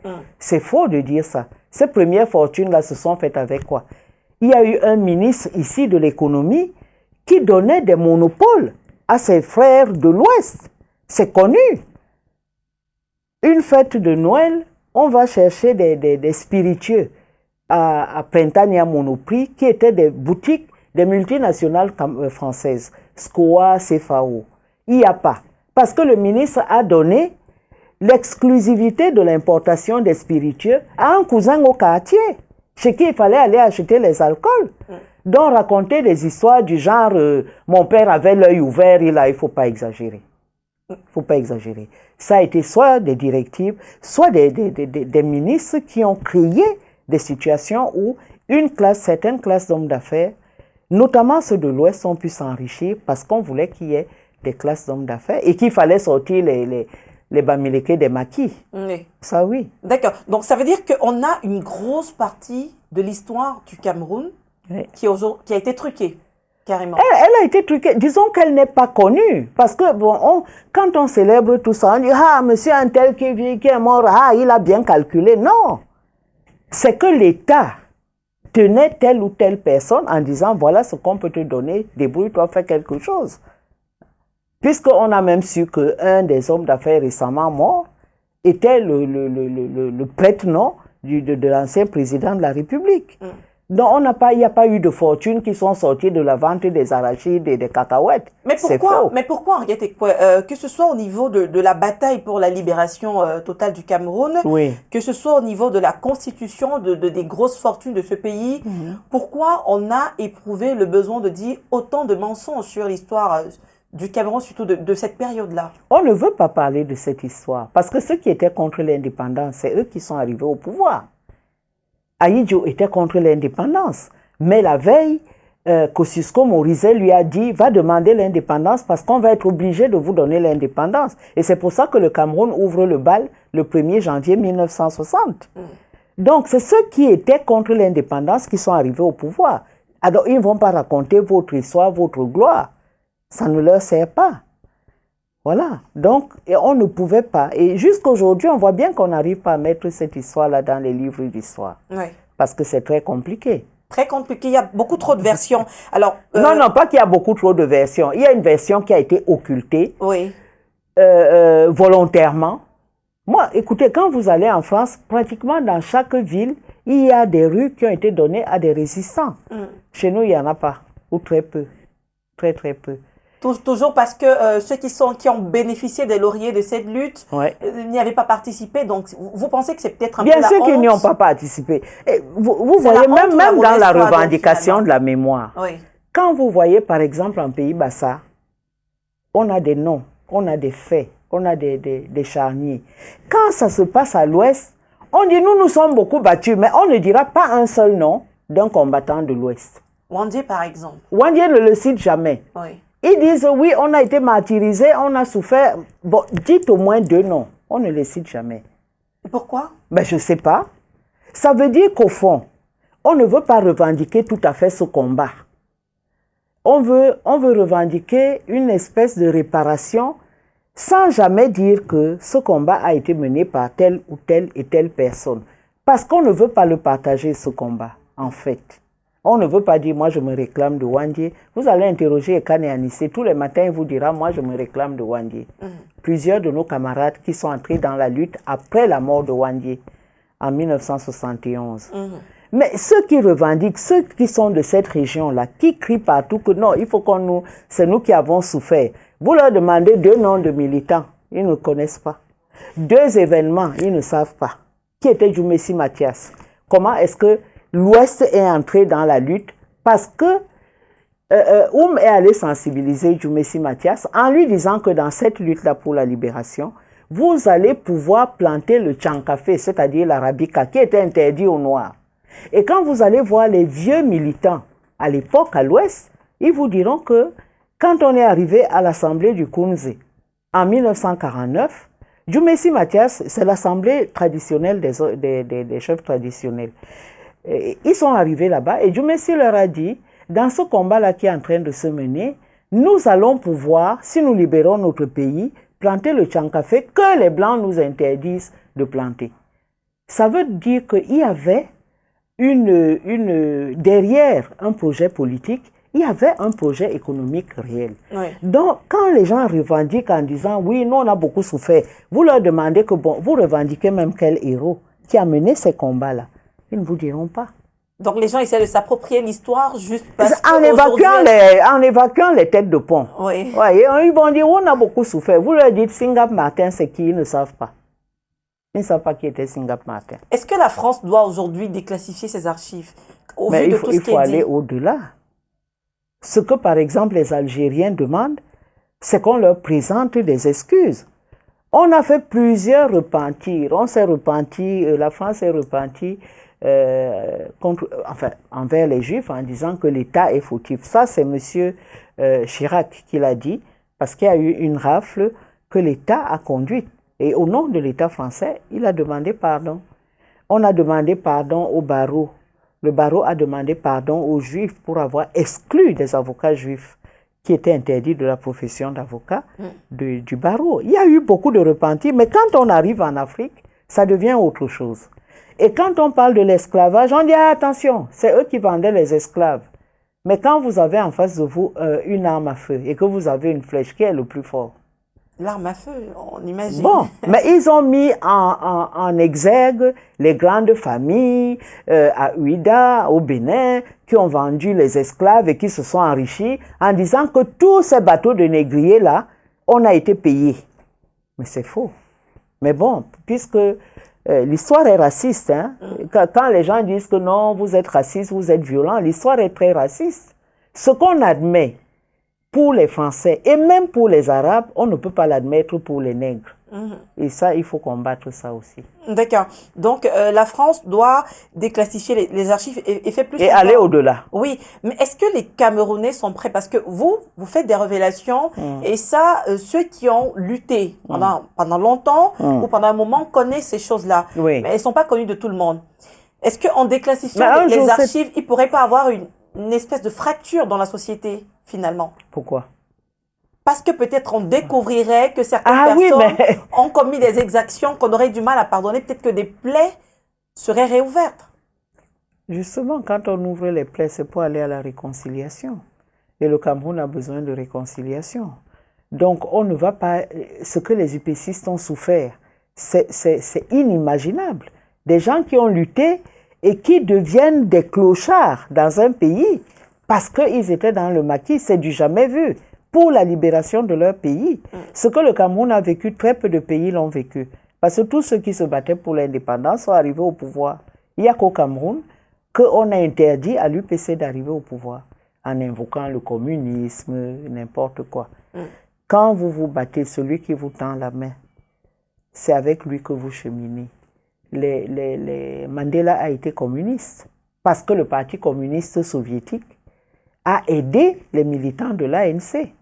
C'est faux de dire ça. Ces premières fortunes-là se sont faites avec quoi? Il y a eu un ministre ici de l'économie qui donnait des monopoles à ses frères de l'Ouest. C'est connu. Une fête de Noël, on va chercher des spiritueux à Printania Monoprix qui étaient des boutiques des multinationales françaises. SCOA, CFAO. Il n'y a pas. Parce que le ministre a donné l'exclusivité de l'importation des spiritueux à un cousin au quartier, chez qui il fallait aller acheter les alcools. Donc raconter des histoires du genre mon père avait l'œil ouvert, il ne faut pas exagérer. Il ne faut pas exagérer. Ça a été soit des directives, soit des ministres qui ont créé des situations où certaines classes d'hommes d'affaires, notamment ceux de l'Ouest, ont pu s'enrichir parce qu'on voulait qu'il y ait des classes d'hommes d'affaires et qu'il fallait sortir les Bamileke des maquis. Oui. Ça, oui. D'accord. Donc, ça veut dire qu'on a une grosse partie de l'histoire du Cameroun qui a été truquée, carrément. Elle a été truquée. Disons qu'elle n'est pas connue. Parce que, quand on célèbre tout ça, on dit, monsieur un tel qui est mort, il a bien calculé. Non. C'est que l'État tenait telle ou telle personne en disant, voilà ce qu'on peut te donner, débrouille-toi, fais quelque chose. Puisqu'on a même su qu'un des hommes d'affaires récemment mort était le prête-nom de l'ancien président de la République. Donc il n'y a pas eu de fortune qui sont sorties de la vente des arachides et des cacahuètes. Mais pourquoi Henriette Ekwe, que ce soit au niveau de la bataille pour la libération totale du Cameroun, que ce soit au niveau de la constitution des grosses fortunes de ce pays, pourquoi on a éprouvé le besoin de dire autant de mensonges sur l'histoire du Cameroun, surtout de cette période-là? On ne veut pas parler de cette histoire, parce que ceux qui étaient contre l'indépendance, c'est eux qui sont arrivés au pouvoir. Ahidjo était contre l'indépendance, mais la veille, Kosciusko Morizet lui a dit, va demander l'indépendance parce qu'on va être obligé de vous donner l'indépendance. Et c'est pour ça que le Cameroun ouvre le bal le 1er janvier 1960. Donc, c'est ceux qui étaient contre l'indépendance qui sont arrivés au pouvoir. Alors, ils ne vont pas raconter votre histoire, votre gloire. Ça ne leur sert pas. Voilà. Donc, et on ne pouvait pas. Et jusqu'à aujourd'hui, on voit bien qu'on n'arrive pas à mettre cette histoire-là dans les livres d'histoire. Oui. Parce que c'est très compliqué. Très compliqué. Il y a beaucoup trop de versions. Alors, non, pas qu'il y a beaucoup trop de versions. Il y a une version qui a été occultée volontairement. Moi, écoutez, quand vous allez en France, pratiquement dans chaque ville, il y a des rues qui ont été données à des résistants. Chez nous, il n'y en a pas, ou très peu. Très, très peu. Toujours parce que ceux qui ont bénéficié des lauriers de cette lutte n'y avaient pas participé. Donc, vous pensez que c'est peut-être un peu la honte? Bien sûr qu'ils n'y ont pas participé. Et vous voyez, même dans la revendication de la mémoire, quand vous voyez, par exemple, en Pays Bassa, on a des noms, on a des faits, on a des charniers. Quand ça se passe à l'Ouest, on dit, nous sommes beaucoup battus, mais on ne dira pas un seul nom d'un combattant de l'Ouest. Wandé, par exemple. Wandé ne le cite jamais. Ils disent, oui, on a été martyrisé, on a souffert. Bon, dites au moins 2 noms. On ne les cite jamais. Pourquoi? Ben, je ne sais pas. Ça veut dire qu'au fond, on ne veut pas revendiquer tout à fait ce combat. On veut revendiquer une espèce de réparation sans jamais dire que ce combat a été mené par telle ou telle et telle personne. Parce qu'on ne veut pas le partager, ce combat, en fait. On ne veut pas dire, moi je me réclame de Wandé. Vous allez interroger Ekane Anissé, tous les matins il vous dira, moi je me réclame de Wandé. Plusieurs de nos camarades qui sont entrés dans la lutte après la mort de Wandé en 1971. Mais ceux qui revendiquent, ceux qui sont de cette région-là, qui crient partout que non, il faut c'est nous qui avons souffert. Vous leur demandez 2 noms de militants, ils ne connaissent pas. 2 événements, ils ne savent pas. Qui était Djoumessi Mathias? Comment est-ce que l'Ouest est entré dans la lutte? Parce que Oum est allé sensibiliser Djoumessi Mathias en lui disant que dans cette lutte-là pour la libération, vous allez pouvoir planter le tchankafé, c'est-à-dire l'arabica, qui était interdit aux Noirs. Et quand vous allez voir les vieux militants à l'époque à l'Ouest, ils vous diront que quand on est arrivé à l'Assemblée du Kounzé en 1949, Djoumessi Mathias, c'est l'Assemblée traditionnelle des chefs traditionnels. Et ils sont arrivés là-bas et Djoumessi leur a dit, dans ce combat-là qui est en train de se mener, nous allons pouvoir, si nous libérons notre pays, planter le tchankafé que les Blancs nous interdisent de planter. Ça veut dire qu'il y avait derrière un projet politique, il y avait un projet économique réel. Donc, quand les gens revendiquent en disant, oui, nous on a beaucoup souffert, vous leur demandez que, bon, vous revendiquez même quel héros qui a mené ces combats-là. Ils ne vous diront pas. Donc, les gens essaient de s'approprier l'histoire juste parce en évacuant les têtes de pont. Ils vont dire, on a beaucoup souffert. Vous leur dites, Singap Martin, c'est qui? Ils ne savent pas. Ils ne savent pas qui était Singap Martin. Est-ce que la France doit aujourd'hui déclassifier ses archives au vu de tout ce qui est dit? Il faut aller au-delà. Ce que, par exemple, les Algériens demandent, c'est qu'on leur présente des excuses. On a fait plusieurs repentirs. On s'est repenti, la France s'est repentie envers les Juifs en disant que l'État est fautif. Ça, c'est M. Chirac qui l'a dit, parce qu'il y a eu une rafle que l'État a conduite. Et au nom de l'État français, il a demandé pardon. On a demandé pardon au barreau. Le barreau a demandé pardon aux Juifs pour avoir exclu des avocats juifs qui étaient interdits de la profession d'avocat du barreau. Il y a eu beaucoup de repentis, mais quand on arrive en Afrique, ça devient autre chose. Et quand on parle de l'esclavage, on dit attention, c'est eux qui vendaient les esclaves. Mais quand vous avez en face de vous une arme à feu et que vous avez une flèche, qui est le plus fort? L'arme à feu, on imagine. Bon, mais ils ont mis en exergue les grandes familles à Ouida, au Bénin, qui ont vendu les esclaves et qui se sont enrichis en disant que tous ces bateaux de négriers-là, on a été payés. Mais c'est faux. Mais bon, puisque l'histoire est raciste, hein? Quand les gens disent que non, vous êtes raciste, vous êtes violent, l'histoire est très raciste. Ce qu'on admet pour les Français et même pour les Arabes, on ne peut pas l'admettre pour les nègres. Et ça, il faut combattre ça aussi. D'accord. Donc, la France doit déclassifier les archives et fait plus... Et aller au-delà. Oui, mais est-ce que les Camerounais sont prêts? Parce que vous faites des révélations et ça, ceux qui ont lutté pendant longtemps ou pendant un moment connaissent ces choses-là. Oui. Mais elles ne sont pas connues de tout le monde. Est-ce qu'en déclassifiant les archives, il ne pourrait pas avoir une espèce de fracture dans la société, finalement? Pourquoi? Parce que peut-être on découvrirait que certaines personnes ont commis des exactions qu'on aurait du mal à pardonner. Peut-être que des plaies seraient réouvertes. Justement, quand on ouvre les plaies, c'est pour aller à la réconciliation. Et le Cameroun a besoin de réconciliation. Donc, on ne va pas... Ce que les UPCistes ont souffert, c'est inimaginable. Des gens qui ont lutté et qui deviennent des clochards dans un pays parce qu'ils étaient dans le maquis, c'est du jamais vu. Pour la libération de leur pays. Ce que le Cameroun a vécu, très peu de pays l'ont vécu. Parce que tous ceux qui se battaient pour l'indépendance sont arrivés au pouvoir. Il n'y a qu'au Cameroun qu'on a interdit à l'UPC d'arriver au pouvoir en invoquant le communisme, n'importe quoi. Quand vous vous battez, celui qui vous tend la main, c'est avec lui que vous cheminez. Mandela a été communiste parce que le Parti communiste soviétique a aidé les militants de l'ANC.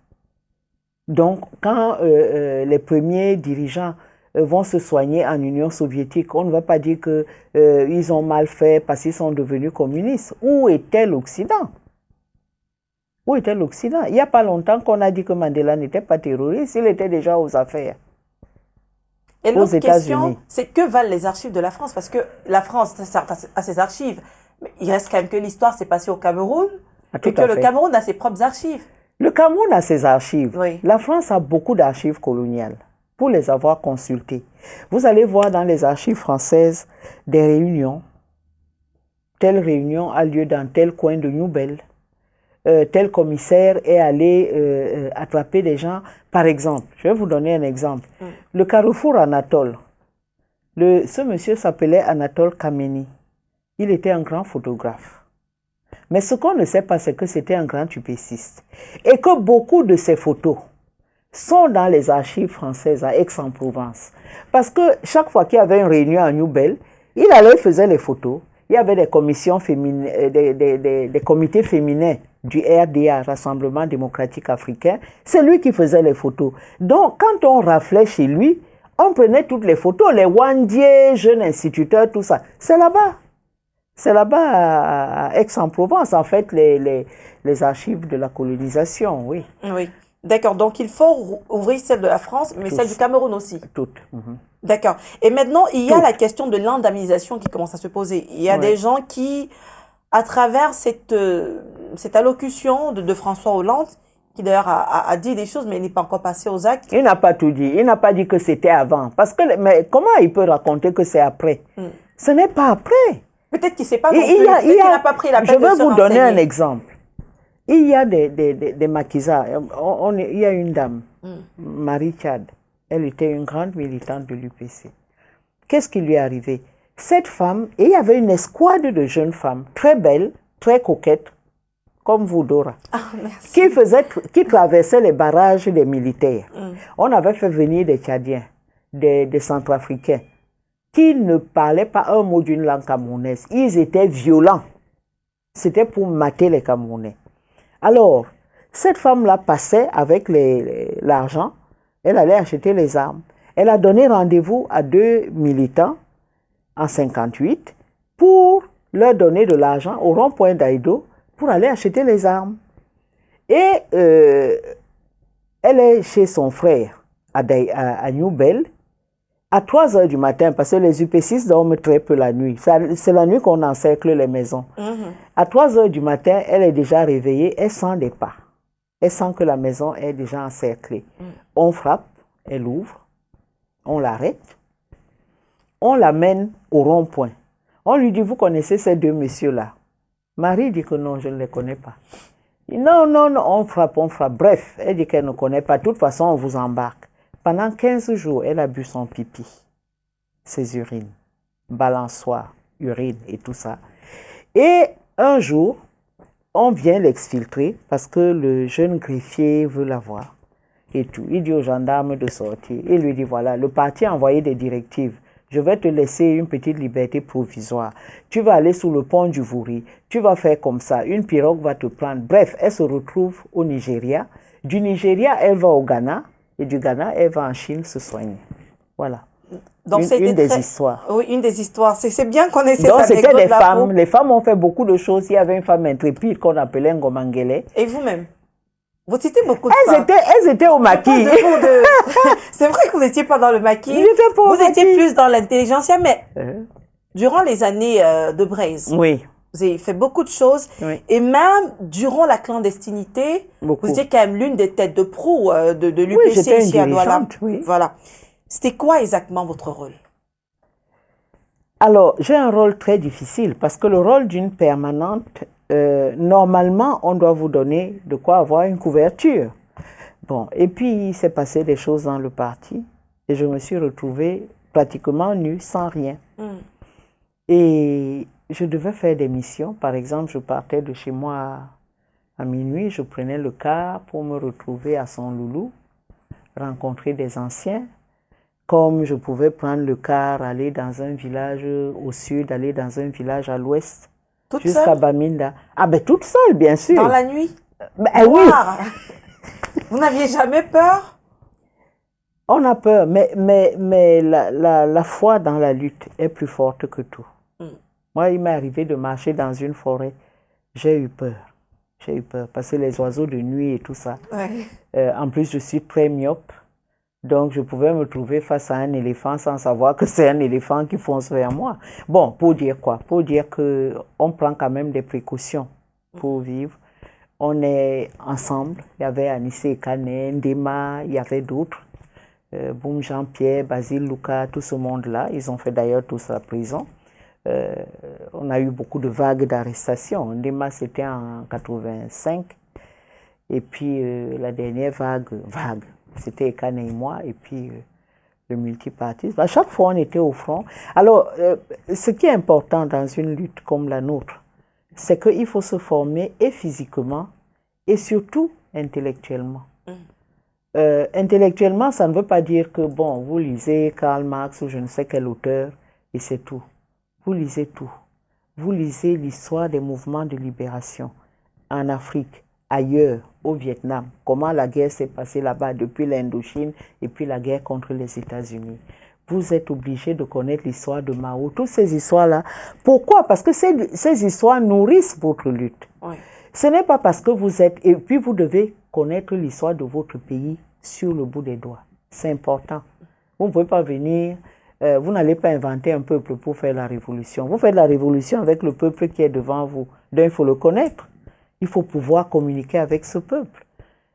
Donc, quand les premiers dirigeants vont se soigner en Union soviétique, on ne va pas dire qu'ils ont mal fait parce qu'ils sont devenus communistes. Où était l'Occident? Où était l'Occident? Il n'y a pas longtemps qu'on a dit que Mandela n'était pas terroriste, il était déjà aux affaires. Et l'autre question, c'est que valent les archives de la France? Parce que la France a ses archives, mais il reste quand même que l'histoire s'est passée au Cameroun et que le Cameroun a ses propres archives. Le Cameroun a ses archives. Oui. La France a beaucoup d'archives coloniales pour les avoir consultées. Vous allez voir dans les archives françaises des réunions. Telle réunion a lieu dans tel coin de Nouvelle. Tel commissaire est allé attraper des gens. Par exemple, je vais vous donner un exemple. Le carrefour Anatole. Ce monsieur s'appelait Anatole Kameni. Il était un grand photographe. Mais ce qu'on ne sait pas, c'est que c'était un grand upéciste. Et que beaucoup de ses photos sont dans les archives françaises à Aix-en-Provence. Parce que chaque fois qu'il y avait une réunion à Nouvelle, il allait faisait les photos. Il y avait des commissions féminines, des comités féminins du RDA, Rassemblement démocratique africain. C'est lui qui faisait les photos. Donc, quand on raflait chez lui, on prenait toutes les photos, les Wandier, jeunes instituteurs, tout ça. C'est là-bas. C'est là-bas, à Aix-en-Provence, en fait, les archives de la colonisation, oui. Oui. D'accord. Donc, il faut ouvrir celle de la France, mais celle du Cameroun aussi. Toutes. D'accord. Et maintenant, il y a la question de l'indemnisation qui commence à se poser. Il y a des gens qui, à travers cette allocution de François Hollande, qui d'ailleurs a dit des choses, mais il n'est pas encore passé aux actes. Il n'a pas tout dit. Il n'a pas dit que c'était avant. Parce que, mais comment il peut raconter que c'est après? Ce n'est pas après. Peut-être qu'il ne sait pas non plus. Peut-être qu'il n'a pas pris la peine de se renseigner. Je vais vous donner un exemple. Il y a des maquisards. Il y a une dame, Marie Tchad. Elle était une grande militante de l'UPC. Qu'est-ce qui lui est arrivé? Cette femme, et il y avait une escouade de jeunes femmes, très belles, très coquettes, comme vous, Dora, qui traversaient les barrages des militaires. On avait fait venir des Tchadiens, des Centrafricains, qui ne parlaient pas un mot d'une langue camerounaise. Ils étaient violents. C'était pour mater les Camerounais. Alors, cette femme-là passait avec l'argent, elle allait acheter les armes. Elle a donné rendez-vous à 2 militants en 58 pour leur donner de l'argent au rond-point d'Aïdo pour aller acheter les armes. Et elle est chez son frère à Nouvelle à 3 heures du matin, parce que les UP6 dorment très peu la nuit. C'est la nuit qu'on encercle les maisons. À 3 heures du matin, elle est déjà réveillée, elle sent des pas. Elle sent que la maison est déjà encerclée. On frappe, elle ouvre, on l'arrête, on l'amène au rond-point. On lui dit, vous connaissez ces 2 messieurs-là? Marie dit que non, je ne les connais pas. Il dit, non, on frappe. Bref, elle dit qu'elle ne connaît pas. De toute façon, on vous embarque. Pendant 15 jours, elle a bu son pipi, ses urines, balançoire, urine et tout ça. Et un jour, on vient l'exfiltrer parce que le jeune greffier veut la voir. et tout. Il dit aux gendarmes de sortir. Il lui dit, voilà, le parti a envoyé des directives. Je vais te laisser une petite liberté provisoire. Tu vas aller sous le pont du Vouri. Tu vas faire comme ça. Une pirogue va te prendre. Bref, elle se retrouve au Nigeria. Du Nigeria, elle va au Ghana. Et du Ghana, elle va en Chine se soigner. Voilà. Donc, une des histoires. Oui, une des histoires. C'est bien qu'on ait ces Donc, c'était anecdotes des là femmes. Les femmes ont fait beaucoup de choses. Il y avait une femme intrépide qu'on appelait Ngomangele. Et vous-même? Vous citez beaucoup de femmes. Elles étaient au maquis. C'est vrai que vous n'étiez pas dans le maquis. Vous étiez plus dans l'intelligentsia, mais durant les années de Braise, oui. Vous avez fait beaucoup de choses. Oui. Et même durant la clandestinité, beaucoup. Vous étiez quand même l'une des têtes de proue de l'UPC oui, ici à Douala. Oui. Voilà. C'était quoi exactement votre rôle? Alors, j'ai un rôle très difficile parce que le rôle d'une permanente, normalement, on doit vous donner de quoi avoir une couverture. Bon, et puis il s'est passé des choses dans le parti et je me suis retrouvée pratiquement nue, sans rien. Et je devais faire des missions. Par exemple, je partais de chez moi à minuit, je prenais le car pour me retrouver à Son Loulou, rencontrer des anciens. Comme je pouvais prendre le car, aller dans un village au sud, aller dans un village à l'ouest, jusqu'à Baminda. Ah ben toute seule, bien sûr. Dans la nuit? Oui. Vous n'aviez jamais peur? On a peur, mais la foi dans la lutte est plus forte que tout. Moi, il m'est arrivé de marcher dans une forêt. J'ai eu peur. J'ai eu peur parce que les oiseaux de nuit et tout ça. Ouais. En plus, je suis très myope. Donc, je pouvais me trouver face à un éléphant sans savoir que c'est un éléphant qui fonce vers moi. Bon, pour dire quoi? Pour dire qu'on prend quand même des précautions pour vivre. On est ensemble. Il y avait Anissé Kane, Ndema, il y avait d'autres. Boum Jean-Pierre, Basile Luka, tout ce monde-là. Ils ont fait d'ailleurs tous la prison. On a eu beaucoup de vagues d'arrestations. Ndema, c'était en 85. Et puis, la dernière vague, c'était Ekane et moi, et puis le multipartisme. À chaque fois, on était au front. Alors, ce qui est important dans une lutte comme la nôtre, c'est qu'il faut se former et physiquement, et surtout intellectuellement. Intellectuellement, ça ne veut pas dire que, bon, vous lisez Karl Marx ou je ne sais quel auteur, et c'est tout. Vous lisez tout. Vous lisez l'histoire des mouvements de libération en Afrique, ailleurs, au Vietnam, comment la guerre s'est passée là-bas depuis l'Indochine et puis la guerre contre les États-Unis. Vous êtes obligé de connaître l'histoire de Mao, toutes ces histoires-là. Pourquoi? Parce que ces histoires nourrissent votre lutte. Oui. Ce n'est pas parce que vous êtes... Et puis vous devez connaître l'histoire de votre pays sur le bout des doigts. C'est important. Vous ne pouvez pas venir... vous n'allez pas inventer un peuple pour faire la révolution. Vous faites la révolution avec le peuple qui est devant vous. Donc il faut le connaître. Il faut pouvoir communiquer avec ce peuple.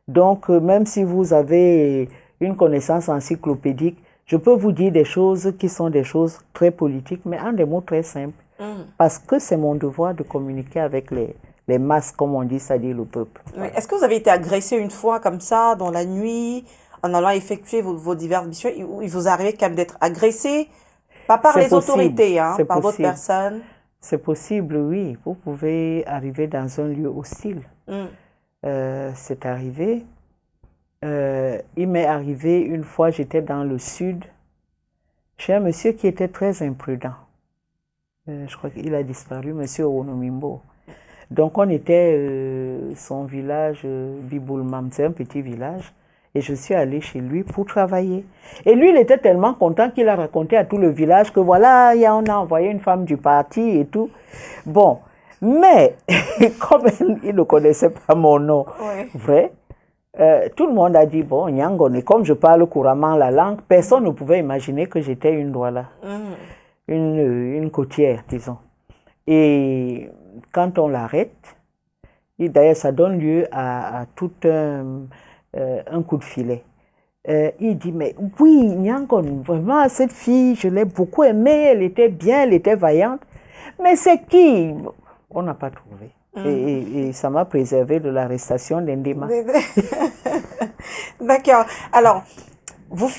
Donc, même si vous avez une connaissance encyclopédique, je peux vous dire des choses qui sont des choses très politiques, mais en des mots très simples. Parce que c'est mon devoir de communiquer avec les masses, comme on dit, c'est-à-dire le peuple. Oui. Est-ce que vous avez été agressé une fois comme ça, dans la nuit, en allant effectuer vos diverses missions? Il vous arrive quand même d'être agressé, pas par les autorités, hein, par d'autres personnes? C'est possible, oui. Vous pouvez arriver dans un lieu hostile. C'est arrivé. Il m'est arrivé une fois, j'étais dans le sud, chez un monsieur qui était très imprudent. Je crois qu'il a disparu, monsieur Onomimbo. Donc on était son village, Biboulmam, c'est un petit village. Et je suis allée chez lui pour travailler. Et lui, il était tellement content qu'il a raconté à tout le village que voilà, on a envoyé une femme du parti et tout. Bon, mais comme il ne connaissait pas mon nom, vrai, tout le monde a dit, bon, Nyangone, comme je parle couramment la langue, personne ne pouvait imaginer que j'étais une Douala, une côtière, disons. Et quand on l'arrête, d'ailleurs, ça donne lieu à tout un coup de filet. Il dit, mais oui, Nyangon, vraiment, cette fille, je l'ai beaucoup aimée, elle était bien, elle était vaillante. Mais c'est qui? On n'a pas trouvé. Et ça m'a préservé de l'arrestation d'Ndema. D'accord. Alors, vous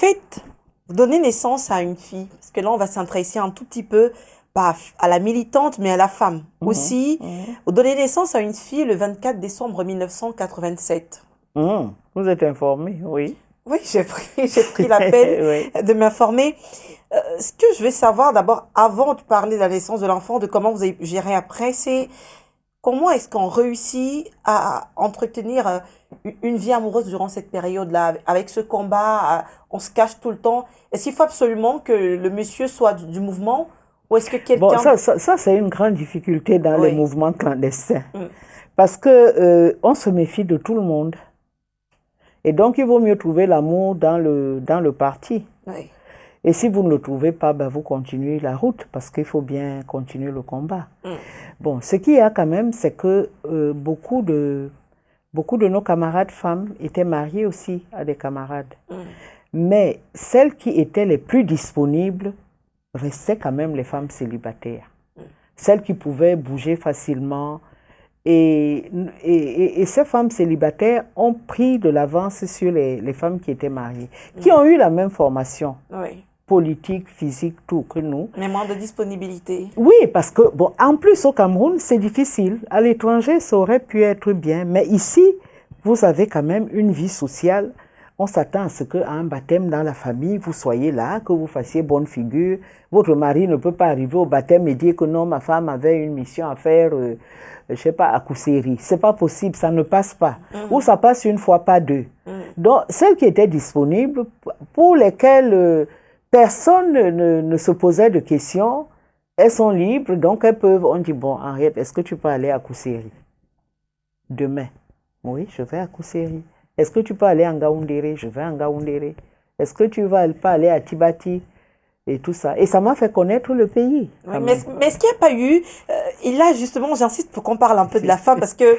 donnez naissance à une fille, parce que là, on va s'intéresser un tout petit peu, pas à la militante, mais à la femme aussi. Vous donnez naissance à une fille le 24 décembre 1987. Vous êtes informé, oui. Oui, j'ai pris la peine Oui. de m'informer. Ce que je veux savoir d'abord, avant de parler de la naissance de l'enfant, de comment vous avez géré après, c'est comment est-ce qu'on réussit à entretenir une vie amoureuse durant cette période-là, avec ce combat, on se cache tout le temps. Est-ce qu'il faut absolument que le monsieur soit du mouvement ou est-ce que Bon, quelqu'un... ça c'est une grande difficulté dans les Oui. mouvements clandestins. Mm. Parce que on se méfie de tout le monde. Et donc, il vaut mieux trouver l'amour dans le parti. Oui. Et si vous ne le trouvez pas, ben, vous continuez la route parce qu'il faut bien continuer le combat. Mm. Bon, ce qu'il y a quand même, c'est que beaucoup de nos camarades femmes étaient mariées aussi à des camarades. Mm. Mais celles qui étaient les plus disponibles restaient quand même les femmes célibataires. Mm. Celles qui pouvaient bouger facilement. Et ces femmes célibataires ont pris de l'avance sur les femmes qui étaient mariées, qui ont eu la même formation. Oui. Politique, physique, tout que nous. Mais moins de disponibilité. Oui, parce que, bon, en plus au Cameroun, c'est difficile. À l'étranger, ça aurait pu être bien. Mais ici, vous avez quand même une vie sociale. On s'attend à ce qu'à un baptême dans la famille, vous soyez là, que vous fassiez bonne figure. Votre mari ne peut pas arriver au baptême et dire que non, ma femme avait une mission à faire, je sais pas, à Kousséri. C'est pas possible, ça ne passe pas. Ou ça passe une fois, pas deux. Donc, celles qui étaient disponibles, pour lesquelles personne ne se posait de questions, elles sont libres, donc elles peuvent, on dit, bon, Henriette, est-ce que tu peux aller à Kousséri demain? Oui, je vais à Kousséri. Est-ce que tu peux aller en Ngaoundéré? Je vais en Ngaoundéré. Est-ce que tu vas pas aller à Tibati? Et tout ça. Et ça m'a fait connaître le pays. Oui, mais est-ce qu'il n'y a pas eu, et là justement j'insiste pour qu'on parle un peu de la femme, parce que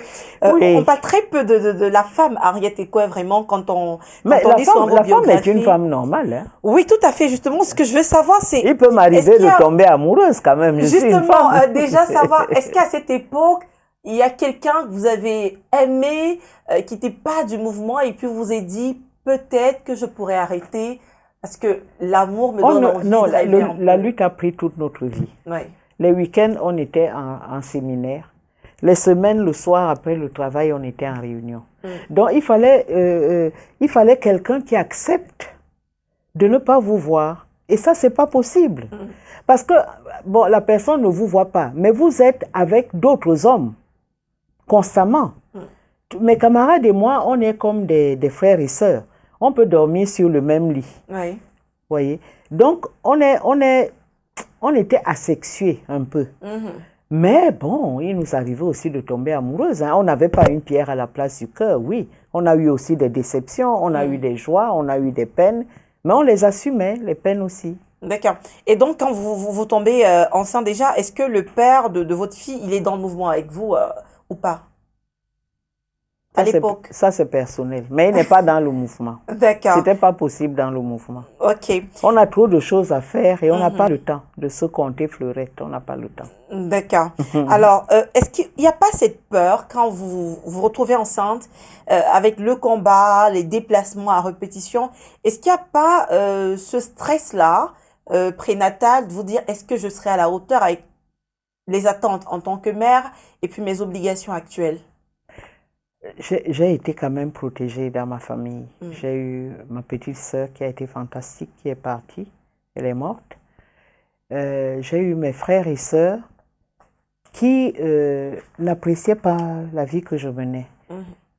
oui. on parle très peu de la femme, Henriette Ekoué, vraiment, quand on lit sur vos la femme est une biographies. femme normale. Hein? Oui, tout à fait, justement, ce que je veux savoir, c'est... Il peut m'arriver de tomber amoureuse quand même, je suis une justement, femme. déjà savoir, est-ce qu'à cette époque, il y a quelqu'un que vous avez aimé, qui n'était pas du mouvement, et puis vous avez dit, peut-être que je pourrais arrêter, parce que l'amour me donne envie non, de rêver la lutte a pris toute notre vie. Oui. Les week-ends, on était en séminaire. Les semaines, le soir, après le travail, on était en réunion. Donc, il fallait quelqu'un qui accepte de ne pas vous voir. Et ça, c'est pas possible. Parce que, bon, la personne ne vous voit pas, mais vous êtes avec d'autres hommes, constamment. Mes camarades et moi, on est comme des frères et sœurs. On peut dormir sur le même lit. Oui. Voyez? Donc, on était asexués un peu. Mais bon, il nous arrivait aussi de tomber amoureuses. Hein. On n'avait pas une pierre à la place du cœur, oui. On a eu aussi des déceptions, on a eu des joies, on a eu des peines. Mais on les assumait, les peines aussi. D'accord. Et donc, quand vous tombez enceinte déjà, est-ce que le père de votre fille, il est dans le mouvement avec vous ou pas? À l'époque. Ça, c'est personnel. Mais il n'est pas dans le mouvement. D'accord. C'était pas possible dans le mouvement. Ok. On a trop de choses à faire et on n'a pas le temps de se compter fleurette. On n'a pas le temps. D'accord. Alors, est-ce qu'il n'y a pas cette peur quand vous vous retrouvez enceinte avec le combat, les déplacements à répétition? Est-ce qu'il n'y a pas ce stress-là prénatal de vous dire est-ce que je serai à la hauteur avec les attentes en tant que mère et puis mes obligations actuelles? J'ai été quand même protégée dans ma famille. J'ai eu ma petite sœur qui a été fantastique, qui est partie. Elle est morte. J'ai eu mes frères et sœurs qui n'appréciaient pas la vie que je menais,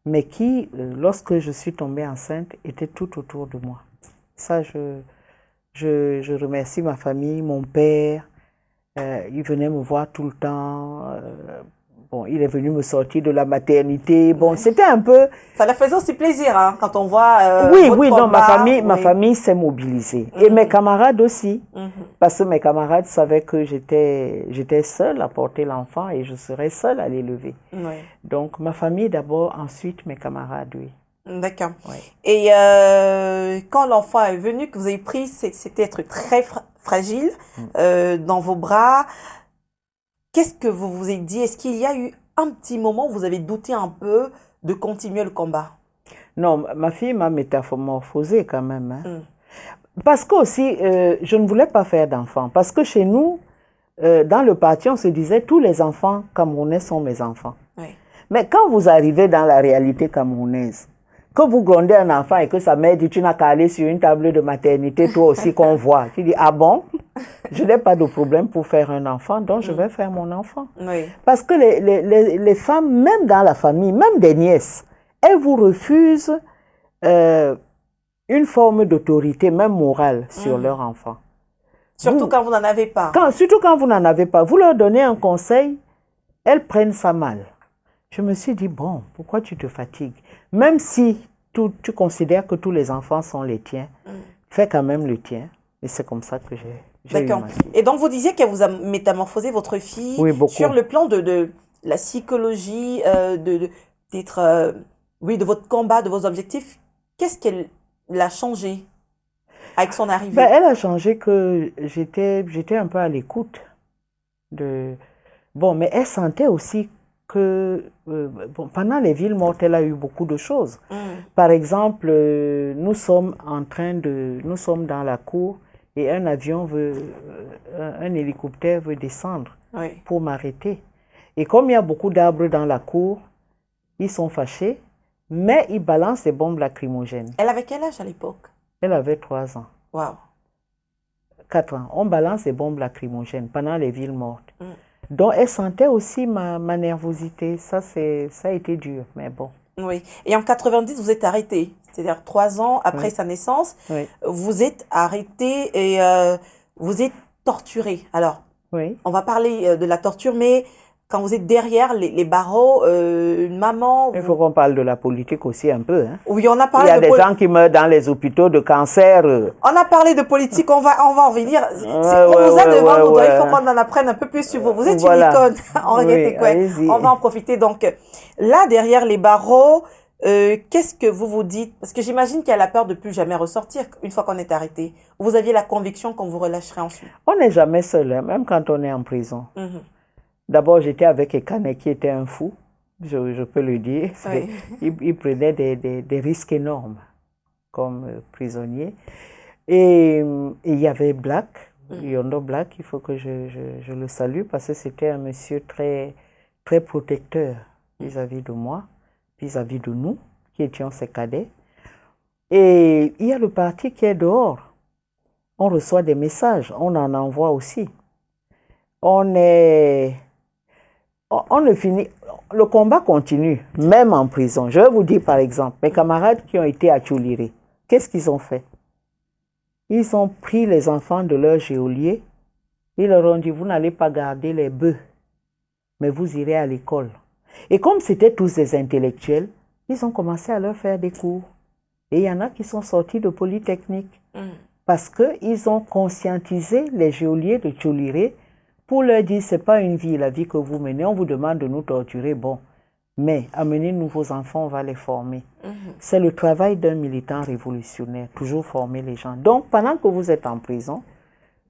mais qui, lorsque je suis tombée enceinte, étaient tout autour de moi. Ça, je remercie ma famille, mon père. Il venait me voir tout le temps. Bon, il est venu me sortir de la maternité. Bon, c'était un peu... Ça leur faisait aussi plaisir, hein, quand on voit oui, votre oui, non, combat, ma famille s'est mobilisée. Et mes camarades aussi. Parce que mes camarades savaient que j'étais seule à porter l'enfant et je serais seule à l'élever. Oui. Donc, ma famille d'abord, ensuite mes camarades, oui. D'accord. Oui. Et quand l'enfant est venu, que vous avez pris cet être très fragile dans vos bras, qu'est-ce que vous vous êtes dit? Est-ce qu'il y a eu un petit moment où vous avez douté un peu de continuer le combat? Non, ma fille m'a métamorphosée quand même. Hein. Parce que aussi, je ne voulais pas faire d'enfants. Parce que chez nous, dans le parti, on se disait tous les enfants camerounais sont mes enfants. Oui. Mais quand vous arrivez dans la réalité camerounaise, que vous grondez un enfant et que sa mère dit, tu n'as qu'à aller sur une table de maternité, toi aussi qu'on voit. Tu dis, ah bon? Je n'ai pas de problème pour faire un enfant, donc je vais faire mon enfant. Oui. Parce que les femmes, même dans la famille, même des nièces, elles vous refusent une forme d'autorité, même morale, sur leur enfant. Surtout quand vous n'en avez pas. Surtout quand vous n'en avez pas. Vous leur donnez un conseil, elles prennent ça mal. Je me suis dit, bon, pourquoi tu te fatigues? Même si tu considères que tous les enfants sont les tiens, fais quand même le tien. Et c'est comme ça que j'ai D'accord. Et donc, vous disiez qu'elle vous a métamorphosé votre fille sur le plan de la psychologie, d'être, de votre combat, de vos objectifs. Qu'est-ce qu'elle a changé avec son arrivée? Ben, elle a changé que j'étais un peu à l'écoute. Bon, mais elle sentait aussi que pendant les villes mortes, elle a eu beaucoup de choses. Par exemple, nous sommes dans la cour et un avion un hélicoptère veut descendre pour m'arrêter. Et comme il y a beaucoup d'arbres dans la cour, ils sont fâchés, mais ils balancent des bombes lacrymogènes. Elle avait quel âge à l'époque? Elle avait 3 ans. Wow. 4 ans. On balance des bombes lacrymogènes pendant les villes mortes. Donc, elle sentait aussi ma nervosité. Ça a été dur, mais bon. Oui. Et en 90, vous êtes arrêté. C'est-à-dire 3 ans après sa naissance, vous êtes arrêté et vous êtes torturé. Alors, on va parler de la torture, mais quand vous êtes derrière les barreaux, une maman... Il faut qu'on parle de la politique aussi un peu. Hein. Oui, on a parlé de... Il y a des gens qui meurent dans les hôpitaux de cancer. On a parlé de politique, on va en revenir. On vous a devant nous, il faut qu'on en apprenne un peu plus sur vous. Vous êtes une icône, Henriette Ekoué. On va en profiter. Donc, là, derrière les barreaux, qu'est-ce que vous vous dites? Parce que j'imagine qu'elle a peur de plus jamais ressortir une fois qu'on est arrêté. Vous aviez la conviction qu'on vous relâcherait ensuite. On n'est jamais seul, hein, même quand on est en prison. D'abord, j'étais avec Ekane qui était un fou, je peux le dire. Il prenait des risques énormes comme prisonnier. Et il y avait Black, Yondo Black, il faut que je le salue parce que c'était un monsieur très, très protecteur vis-à-vis de moi, vis-à-vis de nous, qui étions ses cadets. Et il y a le parti qui est dehors. On reçoit des messages, on en envoie aussi. On ne finit, le combat continue, même en prison. Je vais vous dire par exemple, mes camarades qui ont été à Tchouliré, qu'est-ce qu'ils ont fait? Ils ont pris les enfants de leur geôlier, ils leur ont dit, vous n'allez pas garder les bœufs, mais vous irez à l'école. Et comme c'était tous des intellectuels, ils ont commencé à leur faire des cours. Et il y en a qui sont sortis de Polytechnique, parce qu'ils ont conscientisé les geôliers de Tchouliré pour leur dire, ce n'est pas une vie, la vie que vous menez. On vous demande de nous torturer, bon. Mais amenez-nous vos enfants, on va les former. C'est le travail d'un militant révolutionnaire, toujours former les gens. Donc, pendant que vous êtes en prison,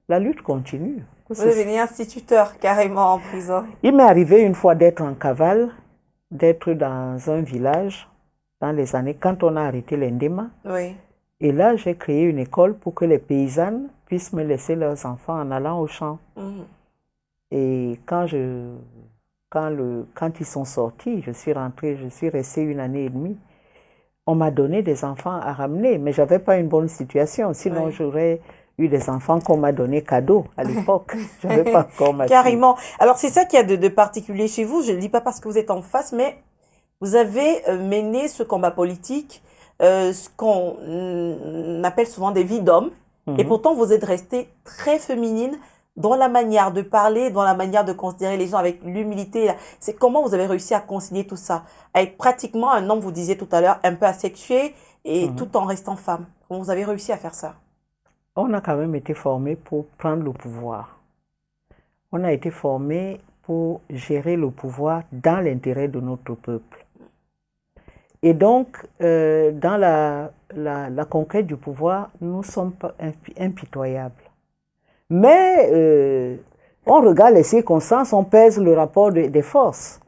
la lutte continue. Vous devenez instituteur carrément en prison. Il m'est arrivé une fois d'être en cavale, d'être dans un village, dans les années, quand on a arrêté l'Endema. Et là, j'ai créé une école pour que les paysannes puissent me laisser leurs enfants en allant au champ. Et quand ils sont sortis, je suis rentrée, je suis restée 1 année et demie. On m'a donné des enfants à ramener, mais je n'avais pas une bonne situation. Sinon, j'aurais eu des enfants qu'on m'a donné cadeau à l'époque. Je n'avais pas encore ma Carrément. Alors, c'est ça qu'il y a de particulier chez vous. Je ne le dis pas parce que vous êtes en face, mais vous avez mené ce combat politique, ce qu'on appelle souvent des vies d'hommes. Et pourtant, vous êtes restée très féminine dans la manière de parler, dans la manière de considérer les gens avec l'humilité. C'est comment vous avez réussi à concilier tout ça? À être pratiquement un homme, vous disiez tout à l'heure, un peu asexué et tout en restant femme. Comment vous avez réussi à faire ça? On a quand même été formés pour prendre le pouvoir. On a été formés pour gérer le pouvoir dans l'intérêt de notre peuple. Et donc, dans la conquête du pouvoir, nous ne sommes pas impitoyables. Mais on regarde les circonstances, on pèse le rapport des forces.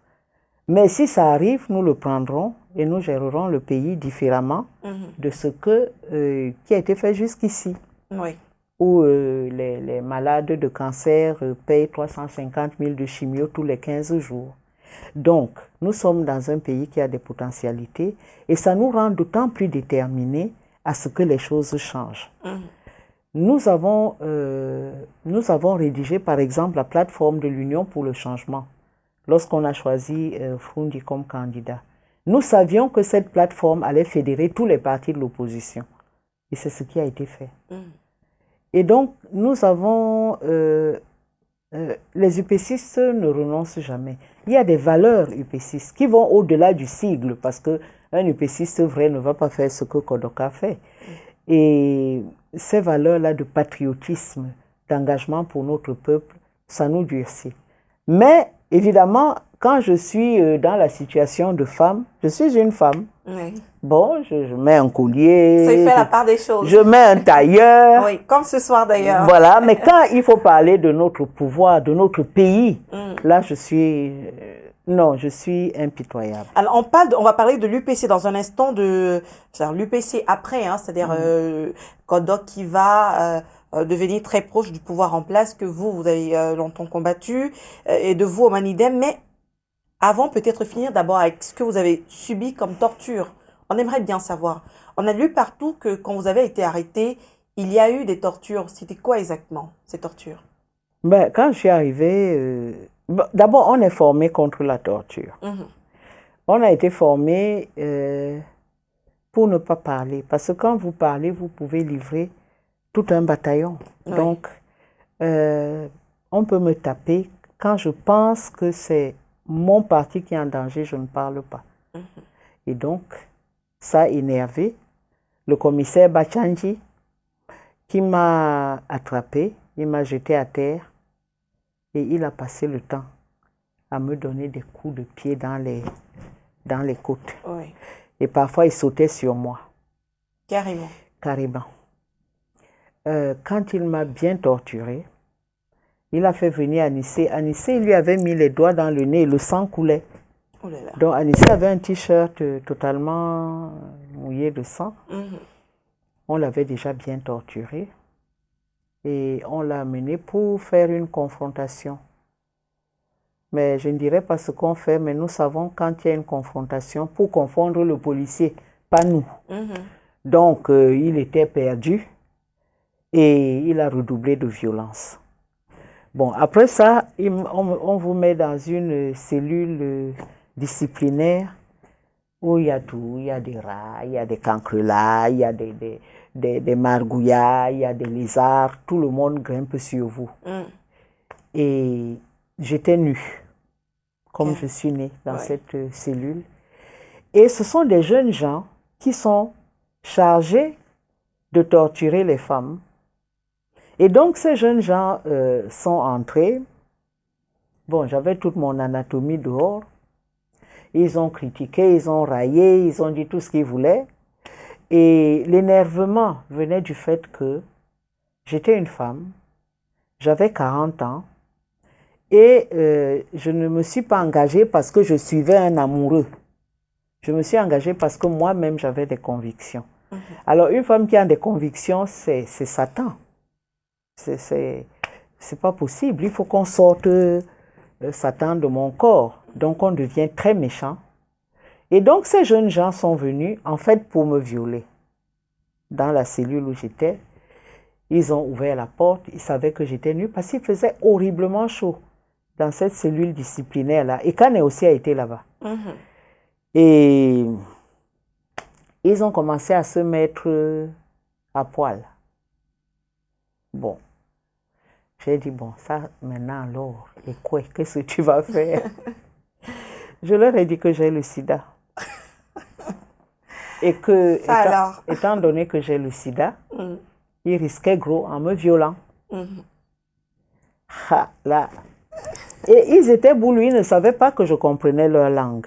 Mais si ça arrive, nous le prendrons et nous gérerons le pays différemment de ce qui a été fait jusqu'ici. Où les malades de cancer payent 350 000 de chimio tous les 15 jours. Donc, nous sommes dans un pays qui a des potentialités et ça nous rend d'autant plus déterminés à ce que les choses changent. Nous avons rédigé, par exemple, la plateforme de l'Union pour le changement lorsqu'on a choisi Frundi comme candidat. Nous savions que cette plateforme allait fédérer tous les partis de l'opposition. Et c'est ce qui a été fait. Et donc, nous avons... les UPCistes ne renoncent jamais. Il y a des valeurs UPCistes qui vont au-delà du sigle, parce qu'un UPCiste vrai ne va pas faire ce que Kodoka fait. Et ces valeurs-là de patriotisme, d'engagement pour notre peuple, ça nous durcit. Mais, évidemment, quand je suis dans la situation de femme, je suis une femme. Oui. Bon, je mets un collier. Ça fait la part des choses. Je mets un tailleur. Oui, comme ce soir d'ailleurs. Voilà, mais quand il faut parler de notre pouvoir, de notre pays, là, je suis... non, je suis impitoyable. Alors, on va parler de l'UPC dans un instant, l'UPC après, hein, c'est-à-dire Kodok qui va devenir très proche du pouvoir en place, que vous avez longtemps combattu, et de vous au Manidem. Mais avant, peut-être finir d'abord avec ce que vous avez subi comme torture. On aimerait bien savoir. On a lu partout que quand vous avez été arrêté, il y a eu des tortures. C'était quoi exactement, ces tortures? Ben, quand je suis arrivée, d'abord, on est formé contre la torture. On a été formé pour ne pas parler. Parce que quand vous parlez, vous pouvez livrer tout un bataillon. Oui. Donc, on peut me taper. Quand je pense que c'est mon parti qui est en danger, je ne parle pas. Et donc, ça a énervé le commissaire Bachanji qui m'a attrapé, il m'a jeté à terre et il a passé le temps à me donner des coups de pied dans les côtes. Oui. Et parfois, il sautait sur moi. Carrément. Carrément. Quand il m'a bien torturé, il a fait venir Anissé. Anissé, il lui avait mis les doigts dans le nez et le sang coulait. Oh là là. Donc, Anissé avait un t-shirt totalement mouillé de sang. On l'avait déjà bien torturé. Et on l'a amené pour faire une confrontation. Mais je ne dirais pas ce qu'on fait, mais nous savons quand il y a une confrontation pour confondre le policier, pas nous. Donc, il était perdu et il a redoublé de violence. Bon, après ça, on vous met dans une cellule disciplinaire où il y a tout. Il y a des rats, il y a des cancrelats, il y a des margouillas, il y a des lézards. Tout le monde grimpe sur vous. Et j'étais nue, comme je suis née dans cette cellule. Et ce sont des jeunes gens qui sont chargés de torturer les femmes. Et donc, ces jeunes gens sont entrés. Bon, j'avais toute mon anatomie dehors. Ils ont critiqué, ils ont raillé, ils ont dit tout ce qu'ils voulaient. Et l'énervement venait du fait que j'étais une femme, j'avais 40 ans, et je ne me suis pas engagée parce que je suivais un amoureux. Je me suis engagée parce que moi-même, j'avais des convictions. Alors, une femme qui a des convictions, c'est Satan. C'est pas possible. Il faut qu'on sorte Satan de mon corps. Donc, on devient très méchant. Et donc, ces jeunes gens sont venus, en fait, pour me violer. Dans la cellule où j'étais, ils ont ouvert la porte. Ils savaient que j'étais nue parce qu'il faisait horriblement chaud dans cette cellule disciplinaire-là. Et Kane aussi a été là-bas. Et ils ont commencé à se mettre à poil. Bon. J'ai dit, bon, ça, maintenant, alors, et quoi, qu'est-ce que tu vas faire? Je leur ai dit que j'ai le sida. Et que, étant donné que j'ai le sida, ils risquaient gros en me violant. Là. Et ils étaient boulous, ils ne savaient pas que je comprenais leur langue.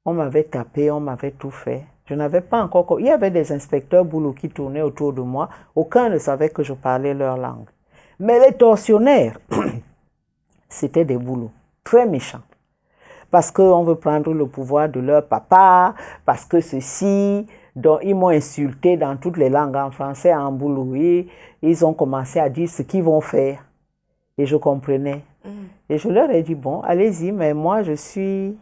On m'avait tapé, on m'avait tout fait. Je n'avais pas encore... Il y avait des inspecteurs boulous qui tournaient autour de moi. Aucun ne savait que je parlais leur langue. Mais les tortionnaires, c'était des boulots très méchants. Parce qu'on veut prendre le pouvoir de leur papa, parce que ceci... Donc, ils m'ont insulté dans toutes les langues, en français, en boulot. Ils ont commencé à dire ce qu'ils vont faire. Et je comprenais. Et je leur ai dit, bon, allez-y, mais moi, j'ai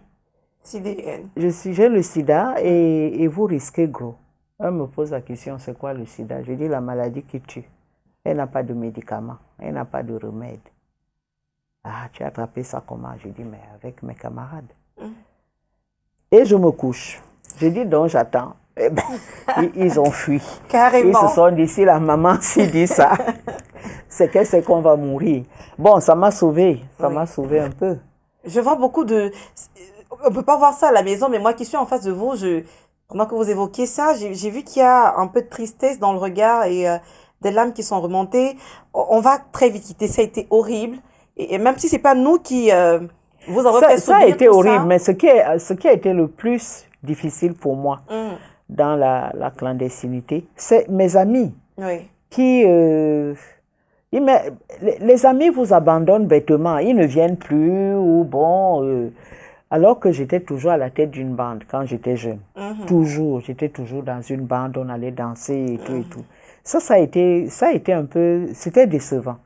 le sida et vous risquez gros. On me pose la question, c'est quoi le sida? Je dis, la maladie qui tue. Elle n'a pas de médicaments, elle n'a pas de remède. Ah, tu as attrapé ça comment? Je dis, mais avec mes camarades. Et je me couche. Je dis, donc j'attends. Eh ben, ils ont fui. Carrément. Ils se sont dit, si la maman s'y dit ça, c'est qu'elle sait qu'on va mourir. Bon, ça m'a sauvé. Ça m'a sauvé un peu. Je vois beaucoup de... On peut pas voir ça à la maison, mais moi qui suis en face de vous, pendant que vous évoquiez ça, j'ai vu qu'il y a un peu de tristesse dans le regard et des larmes qui sont remontées. On va très vite quitter. Ça a été horrible. Et même si c'est pas nous qui vous avons fait ça a été horrible, mais ce qui a été le plus difficile pour moi dans la clandestinité, c'est mes amis qui... les amis vous abandonnent bêtement, ils ne viennent plus ou bon... alors que j'étais toujours à la tête d'une bande quand j'étais jeune. Toujours, j'étais toujours dans une bande, on allait danser et tout et tout. Ça a été un peu... C'était décevant.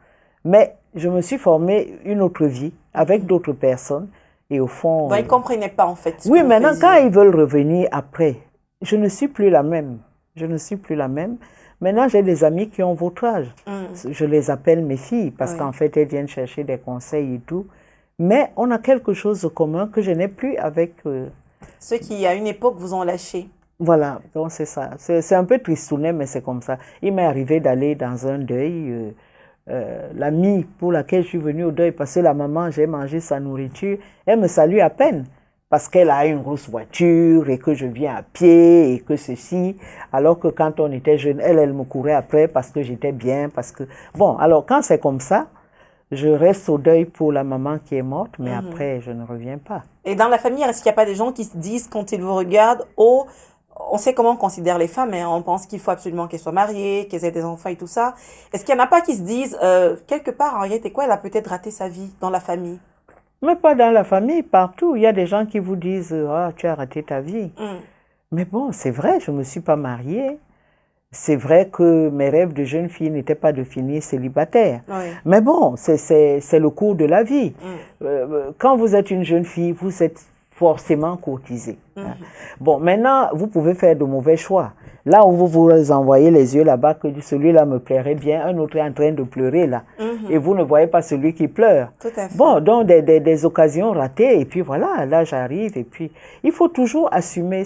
Mais je me suis formé une autre vie avec d'autres personnes et au fond... Ils ne comprenaient pas en fait. Oui, maintenant quand ils veulent revenir après, je ne suis plus la même. Je ne suis plus la même. Maintenant, j'ai des amis qui ont votre âge. Je les appelle mes filles parce qu'en fait, elles viennent chercher des conseils et tout. Mais on a quelque chose de commun que je n'ai plus avec... ceux qui, à une époque, vous ont lâché. Voilà, donc c'est ça. C'est un peu tristounet, mais c'est comme ça. Il m'est arrivé d'aller dans un deuil. L'amie pour laquelle je suis venue au deuil, parce que la maman, j'ai mangé sa nourriture, elle me salue à peine. Parce qu'elle a une grosse voiture et que je viens à pied et que ceci. Alors que quand on était jeune, elle me courait après parce que j'étais bien. Parce que... Bon, alors quand c'est comme ça, je reste au deuil pour la maman qui est morte, mais après, je ne reviens pas. Et dans la famille, est-ce qu'il n'y a pas des gens qui se disent, quand ils vous regardent, oh, on sait comment on considère les femmes, hein, on pense qu'il faut absolument qu'elles soient mariées, qu'elles aient des enfants et tout ça. Est-ce qu'il n'y en a pas qui se disent, quelque part, Henriette, elle a peut-être raté sa vie dans la famille? Mais pas dans la famille, partout. Il y a des gens qui vous disent, ah, tu as raté ta vie. Mais bon, c'est vrai, je ne me suis pas mariée. C'est vrai que mes rêves de jeune fille n'étaient pas de finir célibataire. Mais bon, c'est le cours de la vie. Quand vous êtes une jeune fille, vous êtes forcément courtisée. Bon, maintenant, vous pouvez faire de mauvais choix. Là où vous vous envoyez les yeux là-bas, que celui-là me plairait bien, un autre est en train de pleurer là. Et vous ne voyez pas celui qui pleure. Tout à fait. Bon, donc des occasions ratées, et puis voilà, là j'arrive, et puis il faut toujours assumer,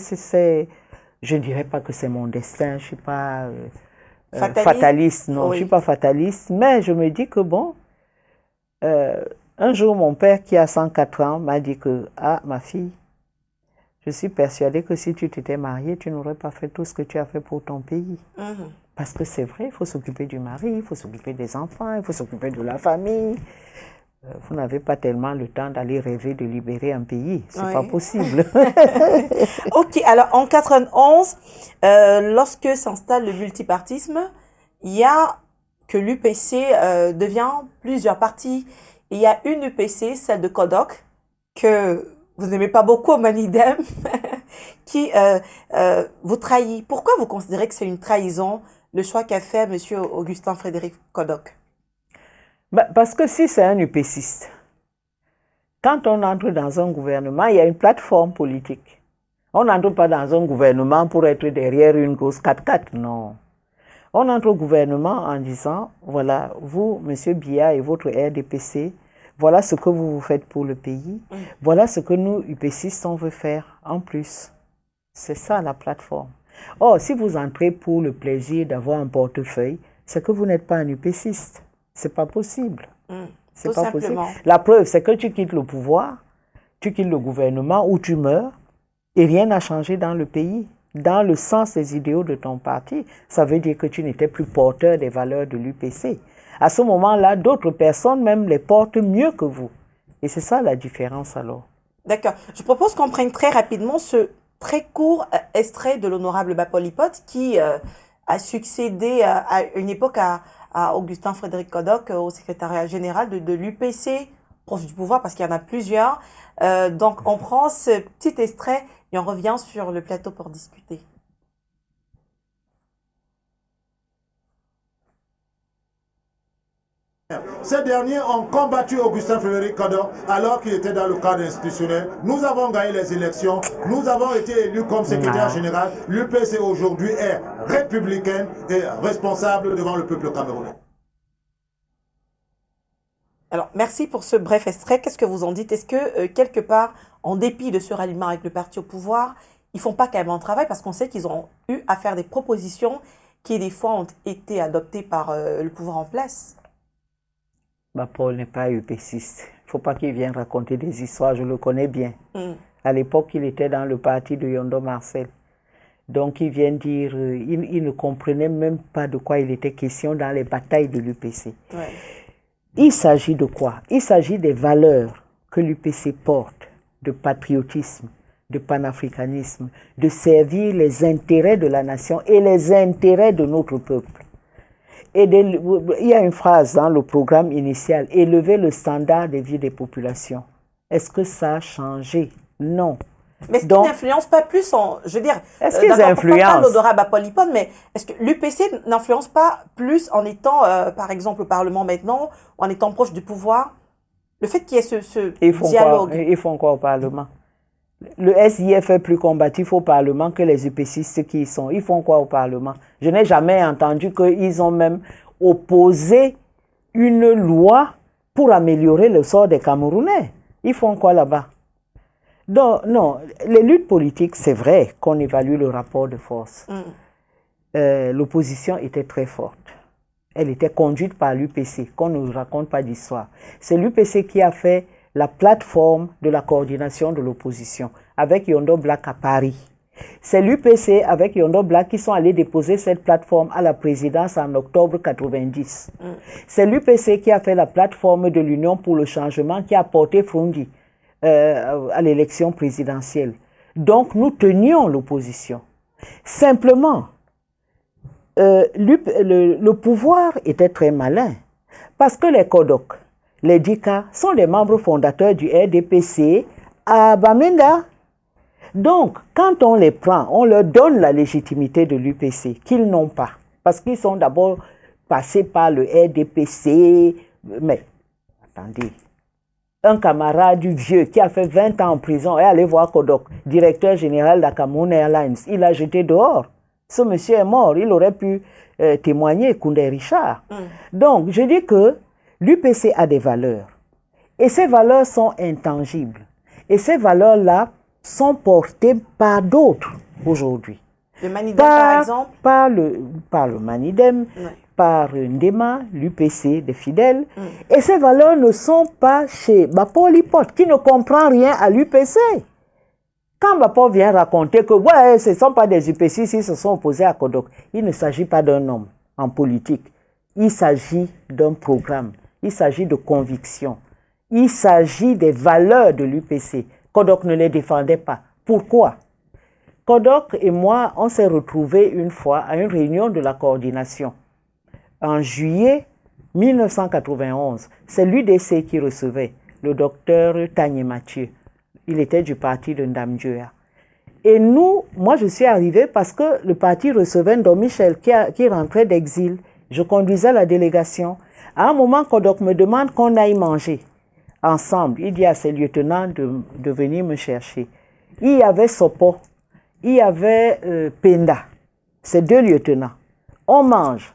je ne dirais pas que c'est mon destin, je ne suis pas fataliste, non, je ne suis pas fataliste, mais je me dis que bon, un jour mon père qui a 104 ans m'a dit que, ah ma fille, je suis persuadée que si tu t'étais mariée, tu n'aurais pas fait tout ce que tu as fait pour ton pays. Parce que c'est vrai, il faut s'occuper du mari, il faut s'occuper des enfants, il faut s'occuper de la famille. Vous n'avez pas tellement le temps d'aller rêver de libérer un pays. C'est pas possible. Ok, alors en 91, lorsque s'installe le multipartisme, il y a que l'UPC devient plusieurs partis. Et il y a une UPC, celle de Kodok, que vous n'aimez pas beaucoup au Manidem, qui vous trahit. Pourquoi vous considérez que c'est une trahison, le choix qu'a fait M. Augustin Frédéric Kodok? Parce que si c'est un UPCiste, quand on entre dans un gouvernement, il y a une plateforme politique. On n'entre pas dans un gouvernement pour être derrière une grosse 4x4, non. On entre au gouvernement en disant, voilà, vous, M. Biya et votre RDPC, voilà ce que vous faites pour le pays, voilà ce que nous, UPCistes, on veut faire en plus. C'est ça la plateforme. Or, si vous entrez pour le plaisir d'avoir un portefeuille, c'est que vous n'êtes pas un UPCiste. C'est pas possible. C'est pas possible. La preuve, c'est que tu quittes le pouvoir, tu quittes le gouvernement ou tu meurs et rien n'a changé dans le pays. Dans le sens des idéaux de ton parti, ça veut dire que tu n'étais plus porteur des valeurs de l'UPC. À ce moment-là, d'autres personnes même les portent mieux que vous. Et c'est ça la différence alors. D'accord. Je propose qu'on prenne très rapidement ce très court extrait de l'honorable Bapolipote qui a succédé à une époque à Augustin Frédéric Kodok au secrétariat général de l'UPC, proche du pouvoir parce qu'il y en a plusieurs. Donc on prend ce petit extrait et on revient sur le plateau pour discuter. Ces derniers ont combattu Augustin Frédéric Kodok alors qu'il était dans le cadre institutionnel. Nous avons gagné les élections, nous avons été élus comme secrétaire général. L'UPC aujourd'hui est républicaine et responsable devant le peuple camerounais. Alors, merci pour ce bref extrait. Qu'est-ce que vous en dites? Est-ce que, quelque part, en dépit de ce ralliement avec le parti au pouvoir, ils font pas quand même un travail parce qu'on sait qu'ils ont eu à faire des propositions qui, des fois, ont été adoptées par le pouvoir en place? Paul n'est pas UPCiste. Il ne faut pas qu'il vienne raconter des histoires, je le connais bien. À l'époque, il était dans le parti de Yondo Marcel. Donc, il vient dire, il ne comprenait même pas de quoi il était question dans les batailles de l'UPC. Ouais. Il s'agit de quoi? Il s'agit des valeurs que l'UPC porte, de patriotisme, de panafricanisme, de servir les intérêts de la nation et les intérêts de notre peuple. Et il y a une phrase dans le programme initial, élever le standard de vie des populations. Est-ce que ça a changé? Non. Mais est-ce qu'ils n'influencent pas plus je veux dire, est-ce qu'ils influencent? Mais est-ce que l'UPC n'influence pas plus en étant, par exemple, au Parlement maintenant, ou en étant proche du pouvoir? Le fait qu'il y ait ce dialogue. Ils font quoi au Parlement? Le SIF est plus combatif au Parlement que les UPCistes qui y sont. Ils font quoi au Parlement? Je n'ai jamais entendu qu'ils ont même opposé une loi pour améliorer le sort des Camerounais. Ils font quoi là-bas? Donc, non, les luttes politiques, c'est vrai qu'on évalue le rapport de force. L'opposition était très forte. Elle était conduite par l'UPC, qu'on ne raconte pas d'histoire. C'est l'UPC qui a fait la plateforme de la coordination de l'opposition avec Yondo Black à Paris. C'est l'UPC avec Yondo Black qui sont allés déposer cette plateforme à la présidence en octobre 90. C'est l'UPC qui a fait la plateforme de l'Union pour le changement qui a porté Frundi à l'élection présidentielle. Donc nous tenions l'opposition. Simplement, le pouvoir était très malin parce que les Kodok, les Dika sont les membres fondateurs du RDPC à Bamenda. Donc, quand on les prend, on leur donne la légitimité de l'UPC, qu'ils n'ont pas. Parce qu'ils sont d'abord passés par le RDPC. Mais, attendez, un camarade du vieux qui a fait 20 ans en prison est allé voir Kodok, directeur général d'Akamoun Airlines. Il l'a jeté dehors. Ce monsieur est mort. Il aurait pu témoigner, Koundé Richard. Donc, je dis que l'UPC a des valeurs. Et ces valeurs sont intangibles. Et ces valeurs-là sont portées par d'autres aujourd'hui. Le Manidem, par exemple? Par le Manidem, par Ndema, l'UPC des fidèles. Et ces valeurs ne sont pas chez Paul Lipote, qui ne comprend rien à l'UPC. Quand Paul vient raconter que ce ne sont pas des UPC, s'ils se sont opposés à Kodok, il ne s'agit pas d'un homme en politique. Il s'agit d'un programme. Il s'agit de conviction. Il s'agit des valeurs de l'UPC. Kodok ne les défendait pas. Pourquoi? Kodok et moi, on s'est retrouvés une fois à une réunion de la coordination. En juillet 1991, c'est l'UDC qui recevait le docteur Tanye Mathieu. Il était du parti de Ndamdjoya. Et moi je suis arrivé parce que le parti recevait Ndo Michel qui rentrait d'exil. Je conduisais la délégation. À un moment, Kodok me demande qu'on aille manger ensemble. Il dit à ses lieutenants de venir me chercher. Il y avait Sopo, il y avait Penda, ces deux lieutenants. On mange.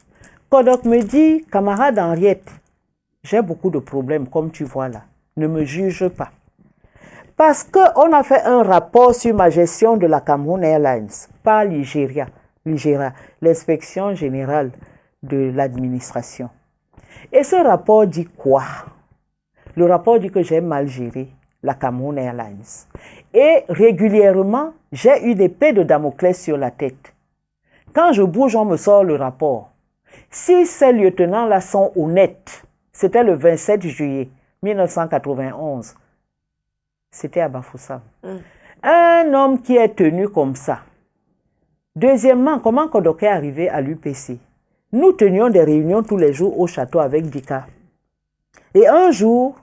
Kodok me dit, camarade Henriette, j'ai beaucoup de problèmes, comme tu vois là. Ne me juge pas. Parce qu'on a fait un rapport sur ma gestion de la Cameroun Airlines par l'IGERIA, l'inspection générale de l'administration. Et ce rapport dit quoi? Le rapport dit que j'ai mal géré la Cameroun Airlines. Et régulièrement, j'ai eu des épées de Damoclès sur la tête. Quand je bouge, on me sort le rapport. Si ces lieutenants-là sont honnêtes, c'était le 27 juillet 1991. C'était à Bafoussam. Un homme qui est tenu comme ça. Deuxièmement, comment Kodok est arrivé à l'UPC? Nous tenions des réunions tous les jours au château avec Dika. Et un jour,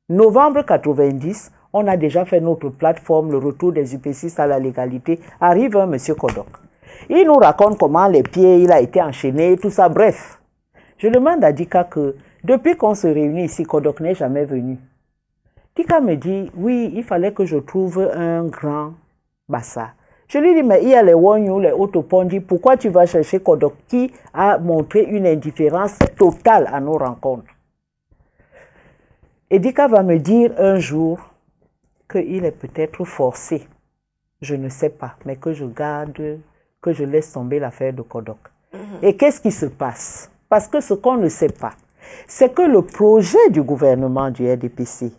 novembre 90, on a déjà fait notre plateforme, le retour des UPCistes à la légalité. Arrive un monsieur Kodok. Il nous raconte comment les pieds, il a été enchaîné, tout ça. Bref, je demande à Dika que Depuis qu'on se réunit ici, Kodok n'est jamais venu. Dika me dit, oui, il fallait que je trouve un grand Bassa. Je lui dis, mais il y a les Wonyu, les Otopondi, pourquoi tu vas chercher Kodok qui a montré une indifférence totale à nos rencontres? Et Dika va me dire un jour qu'il est peut-être forcé, je ne sais pas, mais que je garde, que je laisse tomber l'affaire de Kodok. Et qu'est-ce qui se passe? Parce que ce qu'on ne sait pas, c'est que le projet du gouvernement du RDPC,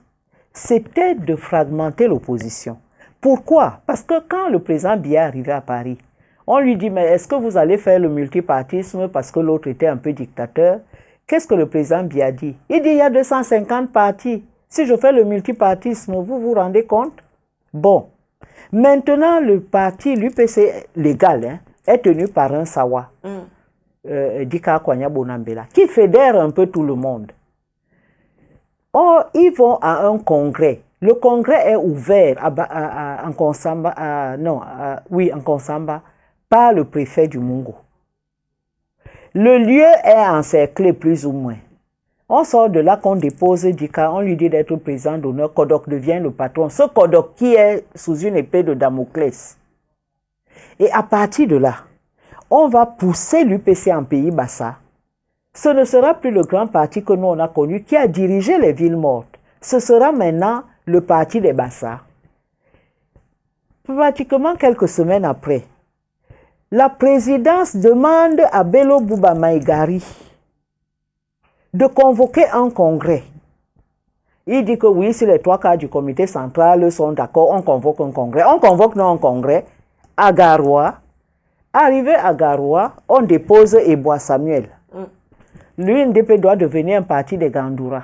c'était de fragmenter l'opposition. Pourquoi? Parce que quand le président Biya est arrivé à Paris, on lui dit, mais est-ce que vous allez faire le multipartisme parce que l'autre était un peu dictateur? Qu'est-ce que le président Biya dit? Il dit, il y a 250 partis. Si je fais le multipartisme, vous vous rendez compte? Bon. Maintenant, le parti, l'UPC légal, est tenu par un Sawa, Dika Kwanya Bonambela, qui fédère un peu tout le monde. Or, ils vont à un congrès. Le congrès est ouvert en Konsamba, en Konsamba, par le préfet du Mungo. Le lieu est encerclé plus ou moins. On sort de là qu'on dépose Dika, on lui dit d'être président d'honneur, Kodok devient le patron. Ce Kodok qui est sous une épée de Damoclès. Et à partir de là, on va pousser l'UPC en pays Bassa. Ce ne sera plus le grand parti que nous on a connu qui a dirigé les villes mortes. Ce sera maintenant le parti des Bassa. Pratiquement quelques semaines après, la présidence demande à Bello Bouba Maïgari de convoquer un congrès. Il dit que oui, si les 3 quarts du comité central sont d'accord, on convoque un congrès. On convoque non un congrès à Garoua. Arrivé à Garoua, on dépose Ebois Samuel. L'UNDP doit devenir un parti des Gandoura.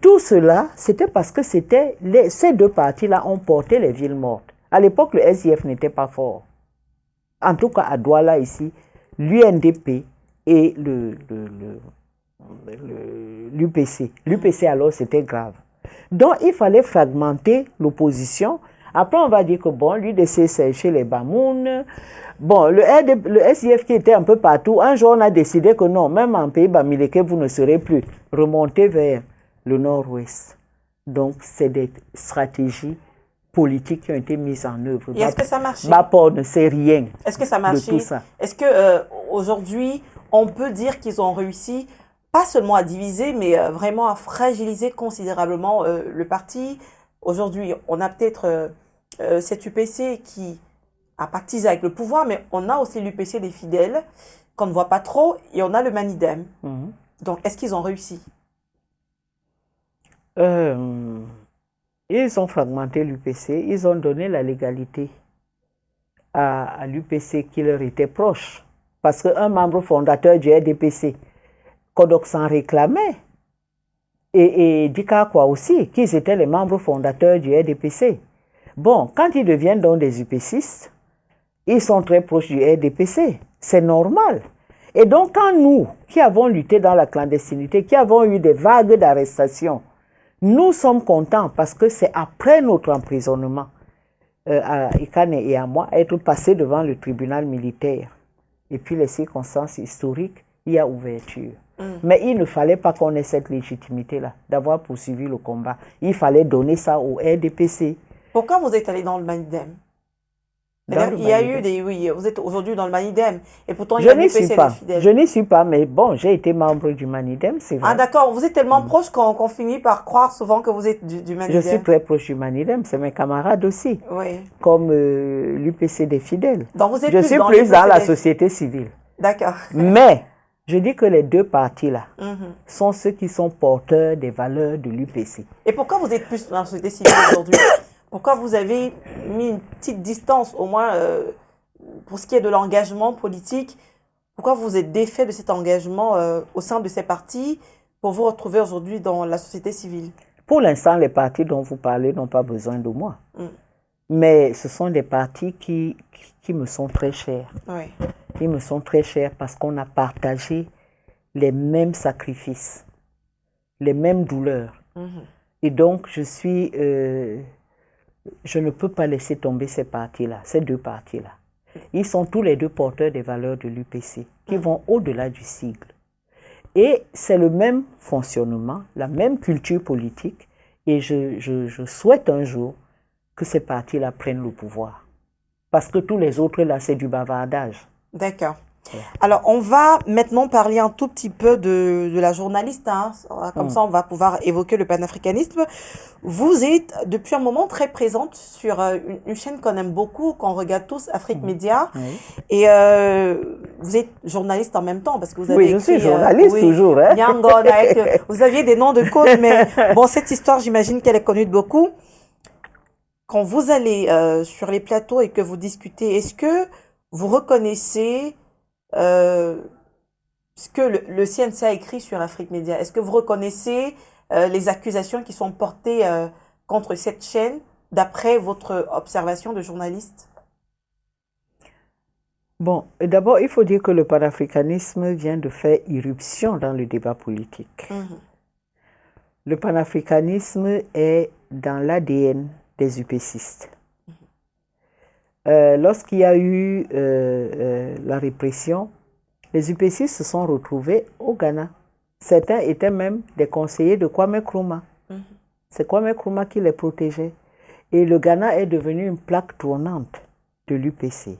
Tout cela, c'était parce que ces 2 partis-là ont porté les villes mortes. À l'époque, le SIF n'était pas fort. En tout cas, à Douala, ici, l'UNDP et l'UPC. L'UPC, alors, c'était grave. Donc, il fallait fragmenter l'opposition. Après, on va dire que, bon, l'UDC, c'est chez les Bamoun. Bon, le SIF qui était un peu partout, un jour, on a décidé que non, même en pays Bamileke, vous ne serez plus remonté vers le nord-ouest. Donc, c'est des stratégies politiques qui ont été mises en œuvre. Et est-ce que ça marche? Bapor ne sait rien. Est-ce que ça marche? Est-ce que aujourd'hui, on peut dire qu'ils ont réussi, pas seulement à diviser, mais vraiment à fragiliser considérablement le parti? Aujourd'hui, on a peut-être cette UPC qui a pactisé avec le pouvoir, mais on a aussi l'UPC des fidèles, qu'on ne voit pas trop, et on a le Manidem. Donc, est-ce qu'ils ont réussi? Ils ont fragmenté l'UPC, ils ont donné la légalité à l'UPC qui leur était proche. Parce qu'un membre fondateur du RDPC, Kodok s'en réclamait. Et Dika Kwa aussi, qui étaient les membres fondateurs du RDPC. Bon, quand ils deviennent donc des UPCistes, ils sont très proches du RDPC. C'est normal. Et donc, quand nous, qui avons lutté dans la clandestinité, qui avons eu des vagues d'arrestations, nous sommes contents parce que c'est après notre emprisonnement, à Ikane et à moi, être passés devant le tribunal militaire. Et puis les circonstances historiques, il y a ouverture. Mais il ne fallait pas qu'on ait cette légitimité-là, d'avoir poursuivi le combat. Il fallait donner ça au RDPC. Pourquoi vous êtes allé dans le Manidem? Il y a eu des... Oui, vous êtes aujourd'hui dans le Manidem. Et pourtant, il y a des RDPC des fidèles. Je n'y suis pas, mais bon, j'ai été membre du Manidem, c'est vrai. Ah d'accord, vous êtes tellement proche qu'on finit par croire souvent que vous êtes du Manidem. Je suis très proche du Manidem, c'est mes camarades aussi. Oui. Comme l'UPC des fidèles. Donc vous êtes je suis plus dans la société civile. D'accord. Mais, je dis que les 2 partis-là sont ceux qui sont porteurs des valeurs de l'UPC. Et pourquoi vous êtes plus dans la société civile aujourd'hui? Pourquoi vous avez mis une petite distance, au moins pour ce qui est de l'engagement politique? Pourquoi vous êtes défait de cet engagement au sein de ces partis pour vous retrouver aujourd'hui dans la société civile? Pour l'instant, les partis dont vous parlez n'ont pas besoin de moi. Mais ce sont des partis qui me sont très chers. Oui. Ils me sont très chers parce qu'on a partagé les mêmes sacrifices, les mêmes douleurs. Et donc, je ne peux pas laisser tomber ces partis-là, ces 2 partis-là. Ils sont tous les 2 porteurs des valeurs de l'UPC qui vont au-delà du sigle. Et c'est le même fonctionnement, la même culture politique. Et je souhaite un jour que ces partis-là prennent le pouvoir. Parce que tous les autres, là, c'est du bavardage. D'accord. Alors, on va maintenant parler un tout petit peu de la journaliste, hein. Comme ça, on va pouvoir évoquer le panafricanisme. Vous êtes depuis un moment très présente sur une chaîne qu'on aime beaucoup, qu'on regarde tous, Afrique Média. Et vous êtes journaliste en même temps, parce que vous avez écrit... Oui, je suis journaliste toujours. Hein? Yangon, vous aviez des noms de code, mais bon, cette histoire, j'imagine qu'elle est connue de beaucoup. Quand vous allez sur les plateaux et que vous discutez, est-ce que vous reconnaissez ce que le CNC a écrit sur Afrique Média? Est-ce que vous reconnaissez les accusations qui sont portées contre cette chaîne d'après votre observation de journaliste? Bon, d'abord, il faut dire que le panafricanisme vient de faire irruption dans le débat politique. Le panafricanisme est dans l'ADN des UPCistes. Lorsqu'il y a eu la répression, les UPCistes se sont retrouvés au Ghana. Certains étaient même des conseillers de Kwame Nkrumah. C'est Kwame Nkrumah qui les protégeait. Et le Ghana est devenu une plaque tournante de l'UPC.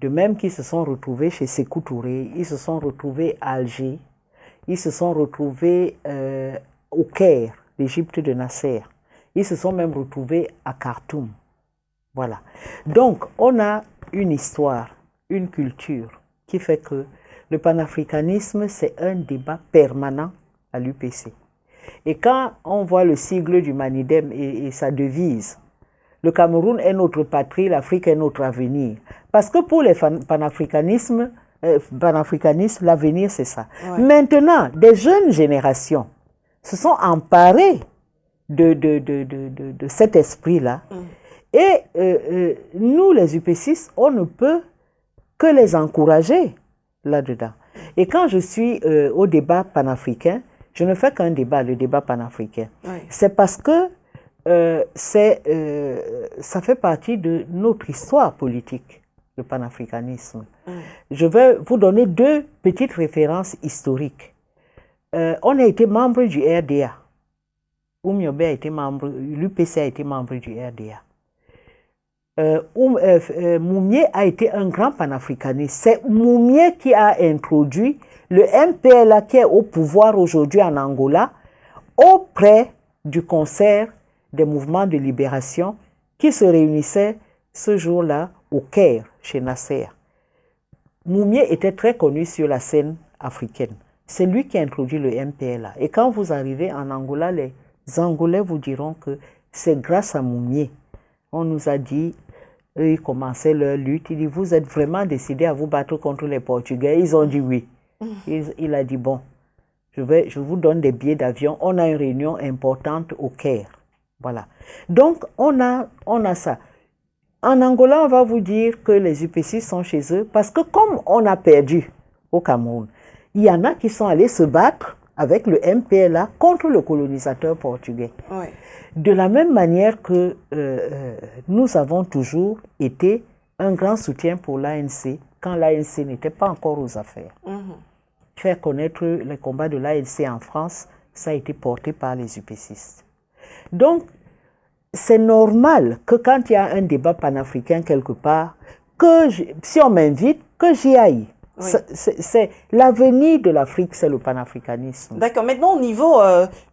De même qu'ils se sont retrouvés chez Sékou Touré, ils se sont retrouvés à Alger, ils se sont retrouvés au Caire, l'Égypte de Nasser. Ils se sont même retrouvés à Khartoum. Voilà. Donc, on a une histoire, une culture qui fait que le panafricanisme, c'est un débat permanent à l'UPC. Et quand on voit le sigle du Manidem et sa devise, le Cameroun est notre patrie, l'Afrique est notre avenir. Parce que pour les panafricanistes, l'avenir, c'est ça. Ouais. Maintenant, des jeunes générations se sont emparées de cet esprit-là. Et nous, les UPCistes, on ne peut que les encourager là-dedans. Et quand je suis au débat panafricain, je ne fais qu'un débat, le débat panafricain. Oui. C'est parce que ça fait partie de notre histoire politique, le panafricanisme. Je vais vous donner deux petites références historiques. On a été membre du RDA. Oumiobe a été membre, l'UPC a été membre du RDA. Moumié a été un grand panafricaniste. C'est Moumié qui a introduit le MPLA qui est au pouvoir aujourd'hui en Angola auprès du concert des mouvements de libération qui se réunissaient ce jour-là au Caire, chez Nasser. Moumié était très connu sur la scène africaine. C'est lui qui a introduit le MPLA. Et quand vous arrivez en Angola, les Angolais vous diront que c'est grâce à Moumié. On nous a dit, eux, ils commençaient leur lutte. Il dit, vous êtes vraiment décidés à vous battre contre les Portugais? Ils ont dit oui. Il a dit, bon, je vous donne des billets d'avion. On a une réunion importante au Caire. Voilà. Donc, on a ça. En Angola, on va vous dire que les UPC sont chez eux parce que comme on a perdu au Cameroun, il y en a qui sont allés se battre avec le MPLA contre le colonisateur portugais. Oui. De la même manière que nous avons toujours été un grand soutien pour l'ANC quand l'ANC n'était pas encore aux affaires. Faire connaître les combats de l'ANC en France, ça a été porté par les UPCistes. Donc, c'est normal que quand il y a un débat panafricain quelque part, si on m'invite, que j'y aille. Oui. C'est l'avenir de l'Afrique, c'est le panafricanisme. D'accord. Maintenant, au niveau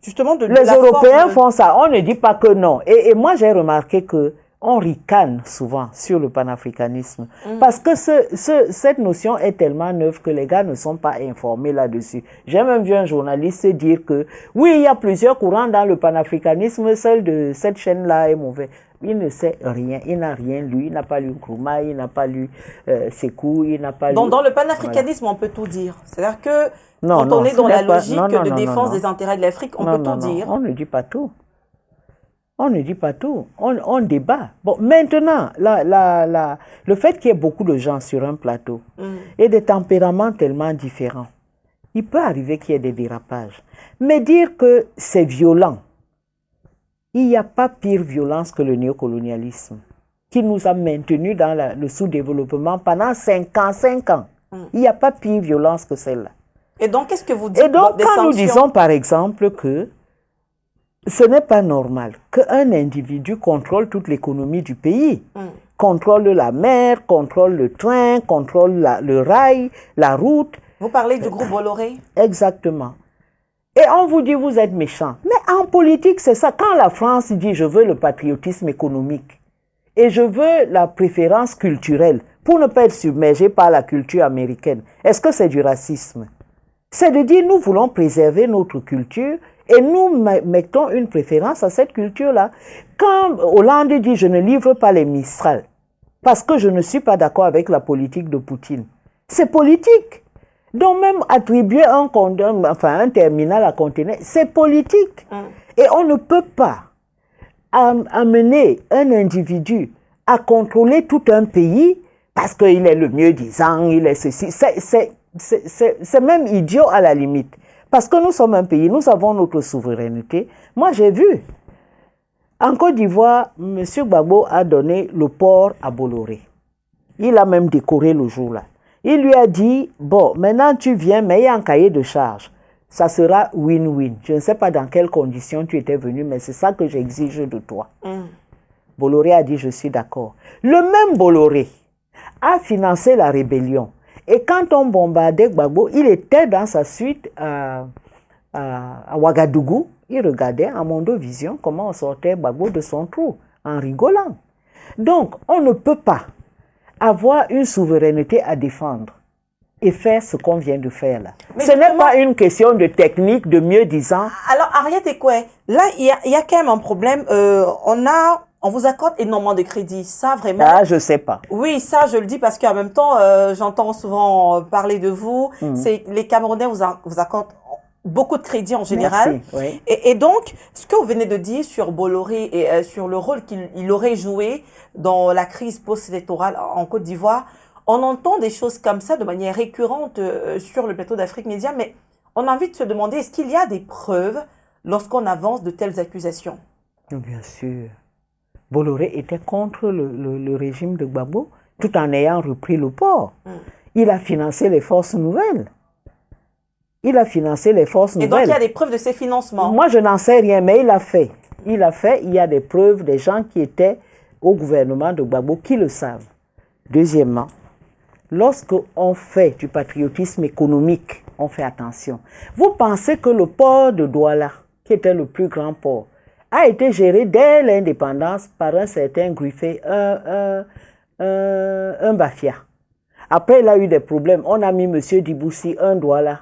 justement de les Européens font ça. On ne dit pas que non. Et moi, j'ai remarqué que on ricane souvent sur le panafricanisme parce que cette notion est tellement neuve que les gars ne sont pas informés là-dessus. J'ai même vu un journaliste dire que oui, il y a plusieurs courants dans le panafricanisme, celle de cette chaîne-là est mauvaise. Il ne sait rien, il n'a rien lu, il n'a pas lu Nkrumah, il n'a pas lu Sékou, il n'a pas lu... Donc dans le panafricanisme, voilà. On peut tout dire. C'est-à-dire que quand on est dans la logique de défense des intérêts de l'Afrique, on peut tout dire. On ne dit pas tout. On ne dit pas tout, on débat. Bon, maintenant, le fait qu'il y ait beaucoup de gens sur un plateau et des tempéraments tellement différents, il peut arriver qu'il y ait des dérapages. Mais dire que c'est violent, il n'y a pas pire violence que le néocolonialisme qui nous a maintenus dans le sous-développement pendant 5 ans. Il n'y a pas pire violence que celle-là. Et donc, qu'est-ce que vous dites? Et donc, des quand sanctions? nous disons, par exemple, que ce n'est pas normal qu'un individu contrôle toute l'économie du pays, contrôle la mer, contrôle le train, contrôle le rail, la route. Vous parlez du groupe Bolloré? Exactement. Et on vous dit, vous êtes méchant. Mais en politique, c'est ça. Quand la France dit, je veux le patriotisme économique et je veux la préférence culturelle pour ne pas être submergé par la culture américaine, est-ce que c'est du racisme? C'est de dire, nous voulons préserver notre culture et nous mettons une préférence à cette culture-là. Quand Hollande dit, je ne livre pas les Mistral, parce que je ne suis pas d'accord avec la politique de Poutine, c'est politique. Donc même attribuer un terminal à conteneurs, c'est politique. Et on ne peut pas amener un individu à contrôler tout un pays parce qu'il est le mieux disant, il est ceci. C'est même idiot à la limite. Parce que nous sommes un pays, nous avons notre souveraineté. Moi, j'ai vu, en Côte d'Ivoire, M. Gbagbo a donné le port à Bolloré. Il a même décoré le jour-là. Il lui a dit, bon, maintenant tu viens, mais il y a un cahier de charge. Ça sera win-win. Je ne sais pas dans quelles conditions tu étais venu, mais c'est ça que j'exige de toi. Bolloré a dit, je suis d'accord. Le même Bolloré a financé la rébellion. Et quand on bombardait Gbagbo, il était dans sa suite à Ouagadougou. Il regardait en Mondovision comment on sortait Gbagbo de son trou, en rigolant. Donc, on ne peut pas avoir une souveraineté à défendre et faire ce qu'on vient de faire là. Mais ce n'est pas une question de technique, de mieux-disant. Alors, Henriette Ekoué, là, il y a quand même un problème. On vous accorde énormément de crédits. Ça, vraiment... Ah, je sais pas. Oui, ça, je le dis parce qu'en même temps, j'entends souvent parler de vous. C'est les Camerounais vous accordent beaucoup de crédits en général. Merci, oui. Et donc, ce que vous venez de dire sur Bolloré et sur le rôle qu'il aurait joué dans la crise post-électorale en Côte d'Ivoire, on entend des choses comme ça de manière récurrente sur le plateau d'Afrique Média, mais on a envie de se demander, est-ce qu'il y a des preuves lorsqu'on avance de telles accusations? Bien sûr. Bolloré était contre le régime de Gbagbo, tout en ayant repris le port. Il a financé les forces nouvelles. Il a financé les forces nouvelles. Et donc, il y a des preuves de ces financements? Moi, je n'en sais rien, mais il a fait. Il y a des preuves des gens qui étaient au gouvernement de Gbagbo qui le savent. Deuxièmement, lorsqu'on fait du patriotisme économique, on fait attention. Vous pensez que le port de Douala, qui était le plus grand port, a été géré dès l'indépendance par un certain Griffé, un Bafia. Après, il a eu des problèmes. On a mis M. Diboussi, un Douala.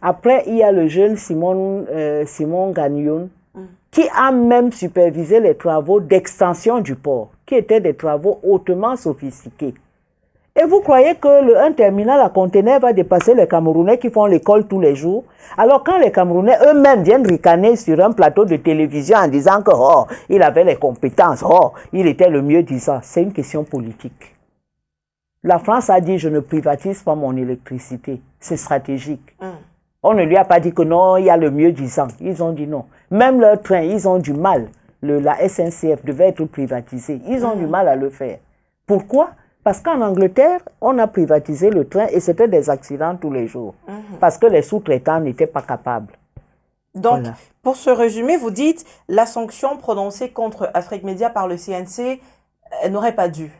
Après, il y a le jeune Simon Gagnon, qui a même supervisé les travaux d'extension du port, qui étaient des travaux hautement sophistiqués. Et vous croyez qu'un terminal à conteneurs va dépasser les Camerounais qui font l'école tous les jours? Alors quand les Camerounais eux-mêmes viennent ricaner sur un plateau de télévision en disant que il avait les compétences, il était le mieux disant, c'est une question politique. La France a dit, je ne privatise pas mon électricité. C'est stratégique. On ne lui a pas dit que non, il y a le mieux disant. Ils ont dit non. Même leur train, ils ont du mal. La SNCF devait être privatisée. Ils ont du mal à le faire. Pourquoi? Parce qu'en Angleterre, on a privatisé le train et c'était des accidents tous les jours. Parce que les sous-traitants n'étaient pas capables. Donc, voilà. Pour se résumer, vous dites la sanction prononcée contre Afrique Média par le CNC n'aurait pas dû.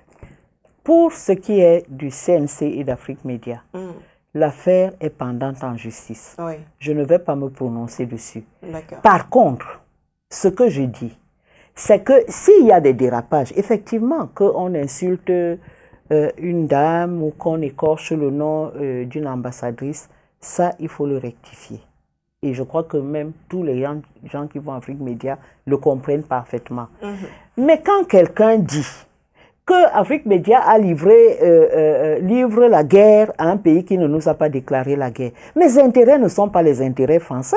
Pour ce qui est du CNC et d'Afrique Média, l'affaire est pendante en justice. Oui. Je ne vais pas me prononcer dessus. Par contre, ce que je dis, c'est que s'il y a des dérapages, effectivement, qu'on insulte une dame ou qu'on écorche le nom d'une ambassadrice, ça, il faut le rectifier. Et je crois que même tous les gens qui vont en Afrique Média le comprennent parfaitement. Mais quand quelqu'un dit que Afrique Média a livre la guerre à un pays qui ne nous a pas déclaré la guerre, mes intérêts ne sont pas les intérêts français.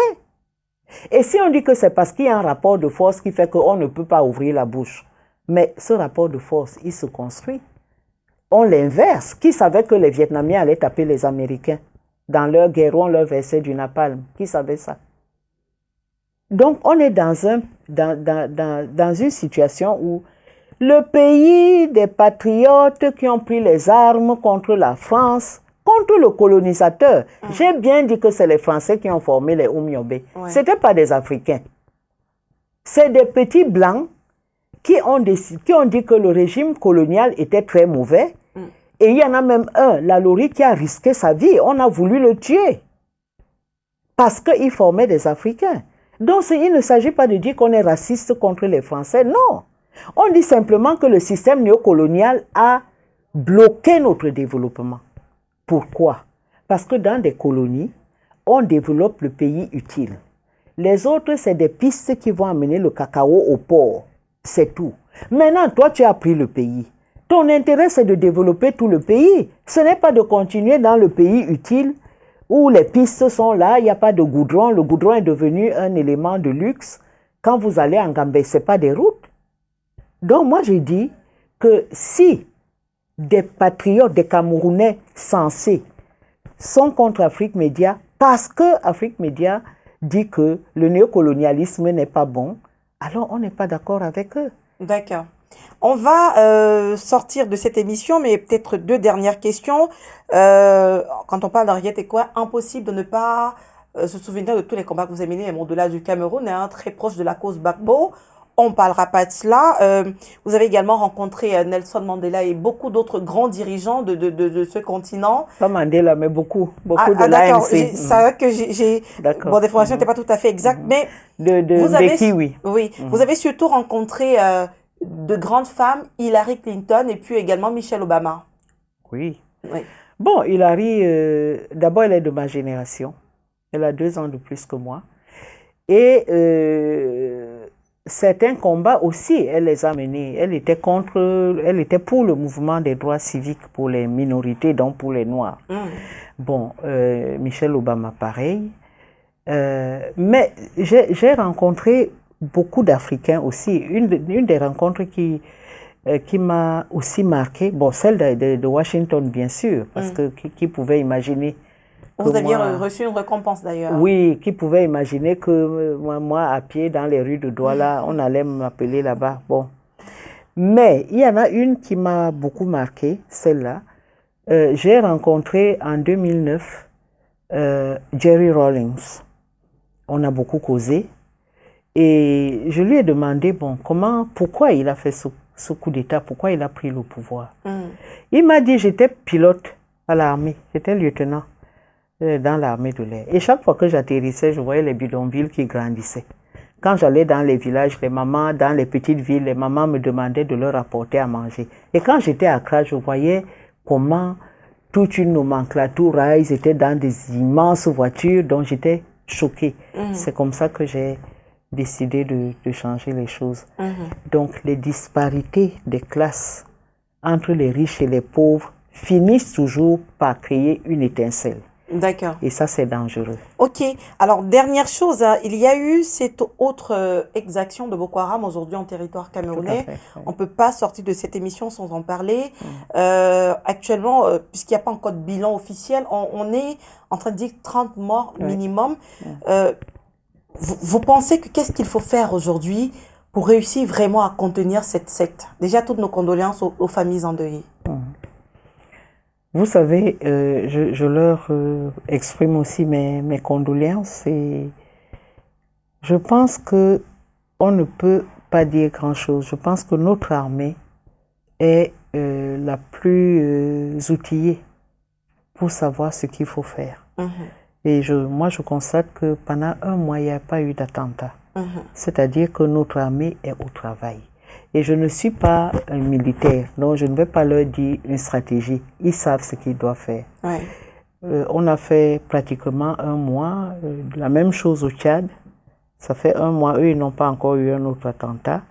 Et si on dit que c'est parce qu'il y a un rapport de force qui fait qu'on ne peut pas ouvrir la bouche, mais ce rapport de force, il se construit. On l'inverse. Qui savait que les Vietnamiens allaient taper les Américains dans leur guerre où on leur versait du napalm? Qui savait ça? Donc, on est dans une situation où le pays des patriotes qui ont pris les armes contre la France, qu'on contre le colonisateur. J'ai bien dit que c'est les Français qui ont formé les Oumyobé. Ce n'étaient pas des Africains. C'est des petits Blancs qui ont dit que le régime colonial était très mauvais. Et il y en a même un, Lalaurie, qui a risqué sa vie. On a voulu le tuer. Parce qu'il formait des Africains. Donc, il ne s'agit pas de dire qu'on est raciste contre les Français. Non. On dit simplement que le système néocolonial a bloqué notre développement. Pourquoi? Parce que dans des colonies, on développe le pays utile. Les autres, c'est des pistes qui vont amener le cacao au port. C'est tout. Maintenant, toi, tu as pris le pays. Ton intérêt, c'est de développer tout le pays. Ce n'est pas de continuer dans le pays utile où les pistes sont là, il n'y a pas de goudron. Le goudron est devenu un élément de luxe. Quand vous allez en Gambie, ce n'est pas des routes. Donc, moi, je dis que si des patriotes, des Camerounais sensés sont contre Afrique Média, parce que Afrique Média dit que le néocolonialisme n'est pas bon, alors on n'est pas d'accord avec eux. D'accord. On va sortir de cette émission, mais peut-être 2 dernières questions. Quand on parle d'Henriette Ekoué, impossible de ne pas se souvenir de tous les combats que vous avez menés, même au-delà du Cameroun, très proche de la cause Gbagbo. On ne parlera pas de cela. Vous avez également rencontré Nelson Mandela et beaucoup d'autres grands dirigeants de ce continent. Pas Mandela, mais beaucoup de d'accord. l'ANC. C'est vrai que j'ai bon, des formations n'étaient pas tout à fait exactes, mais vous avez, kiwis. Oui, vous avez surtout rencontré de grandes femmes, Hillary Clinton et puis également Michelle Obama. Oui. Bon, Hillary, d'abord, elle est de ma génération. Elle a 2 ans de plus que moi. Et certains combats aussi, elle les a menés. Elle était pour le mouvement des droits civiques pour les minorités, donc pour les Noirs. Bon, Michelle Obama, pareil. Mais j'ai rencontré beaucoup d'Africains aussi. Une des rencontres qui m'a aussi marqué, bon, celle de Washington, bien sûr, parce que qui pouvait imaginer. Vous aviez reçu une récompense d'ailleurs. Oui, qui pouvait imaginer que moi, à pied, dans les rues de Douala, on allait m'appeler là-bas. Bon. Mais il y en a une qui m'a beaucoup marqué, celle-là. J'ai rencontré en 2009 Jerry Rawlings. On a beaucoup causé. Et je lui ai demandé, bon, pourquoi il a fait ce coup d'État, pourquoi il a pris le pouvoir. Il m'a dit, j'étais pilote à l'armée, j'étais lieutenant dans l'armée de l'air. Et chaque fois que j'atterrissais, je voyais les bidonvilles qui grandissaient. Quand j'allais dans les villages, les mamans, dans les petites villes, les mamans me demandaient de leur apporter à manger. Et quand j'étais à Accra, je voyais comment toute une nomenclature ils étaient dans des immenses voitures, dont j'étais choquée. C'est comme ça que j'ai décidé de changer les choses. Donc, les disparités des classes entre les riches et les pauvres finissent toujours par créer une étincelle. D'accord. Et ça, c'est dangereux. Ok. Alors, dernière chose, il y a eu cette autre exaction de Boko Haram aujourd'hui en territoire camerounais. On ne peut pas sortir de cette émission sans en parler. Actuellement, puisqu'il n'y a pas encore de bilan officiel, on est en train de dire 30 morts minimum. Vous pensez que qu'est-ce qu'il faut faire aujourd'hui pour réussir vraiment à contenir cette secte? Déjà, toutes nos condoléances aux familles endeuillées. Vous savez, je leur exprime aussi mes condoléances et je pense que on ne peut pas dire grand-chose. Je pense que notre armée est la plus outillée pour savoir ce qu'il faut faire. Et moi, je constate que pendant 1 mois, il n'y a pas eu d'attentat. C'est-à-dire que notre armée est au travail. Et je ne suis pas un militaire, donc je ne vais pas leur dire une stratégie. Ils savent ce qu'ils doivent faire. On a fait pratiquement 1 mois, la même chose au Tchad. Ça fait 1 mois, eux, ils n'ont pas encore eu un autre attentat.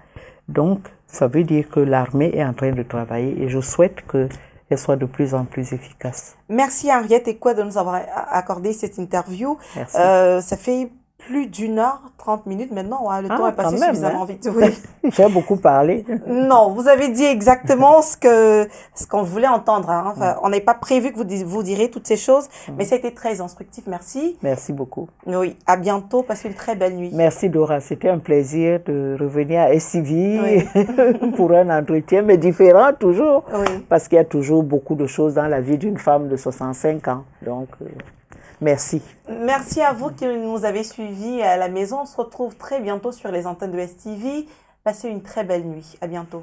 Donc, ça veut dire que l'armée est en train de travailler et je souhaite qu'elle soit de plus en plus efficace. Merci Henriette Ekoué de nous avoir accordé cette interview. Merci. Ça fait plus d'1h30 maintenant. Ouais, le temps est quand passé même, suffisamment vite. Oui. J'ai beaucoup parlé. Non, vous avez dit exactement ce qu'on voulait entendre. Hein. Enfin, on n'avait pas prévu que vous direz toutes ces choses, mais ça a été très instructif. Merci. Merci beaucoup. Oui, à bientôt. Passez une très belle nuit. Merci Dora, c'était un plaisir de revenir à STV Oui. pour un entretien, mais différent toujours, Oui. parce qu'il y a toujours beaucoup de choses dans la vie d'une femme de 65 ans. Donc, merci. Merci à vous qui nous avez suivis à la maison. On se retrouve très bientôt sur les antennes de STV. Passez une très belle nuit. À bientôt.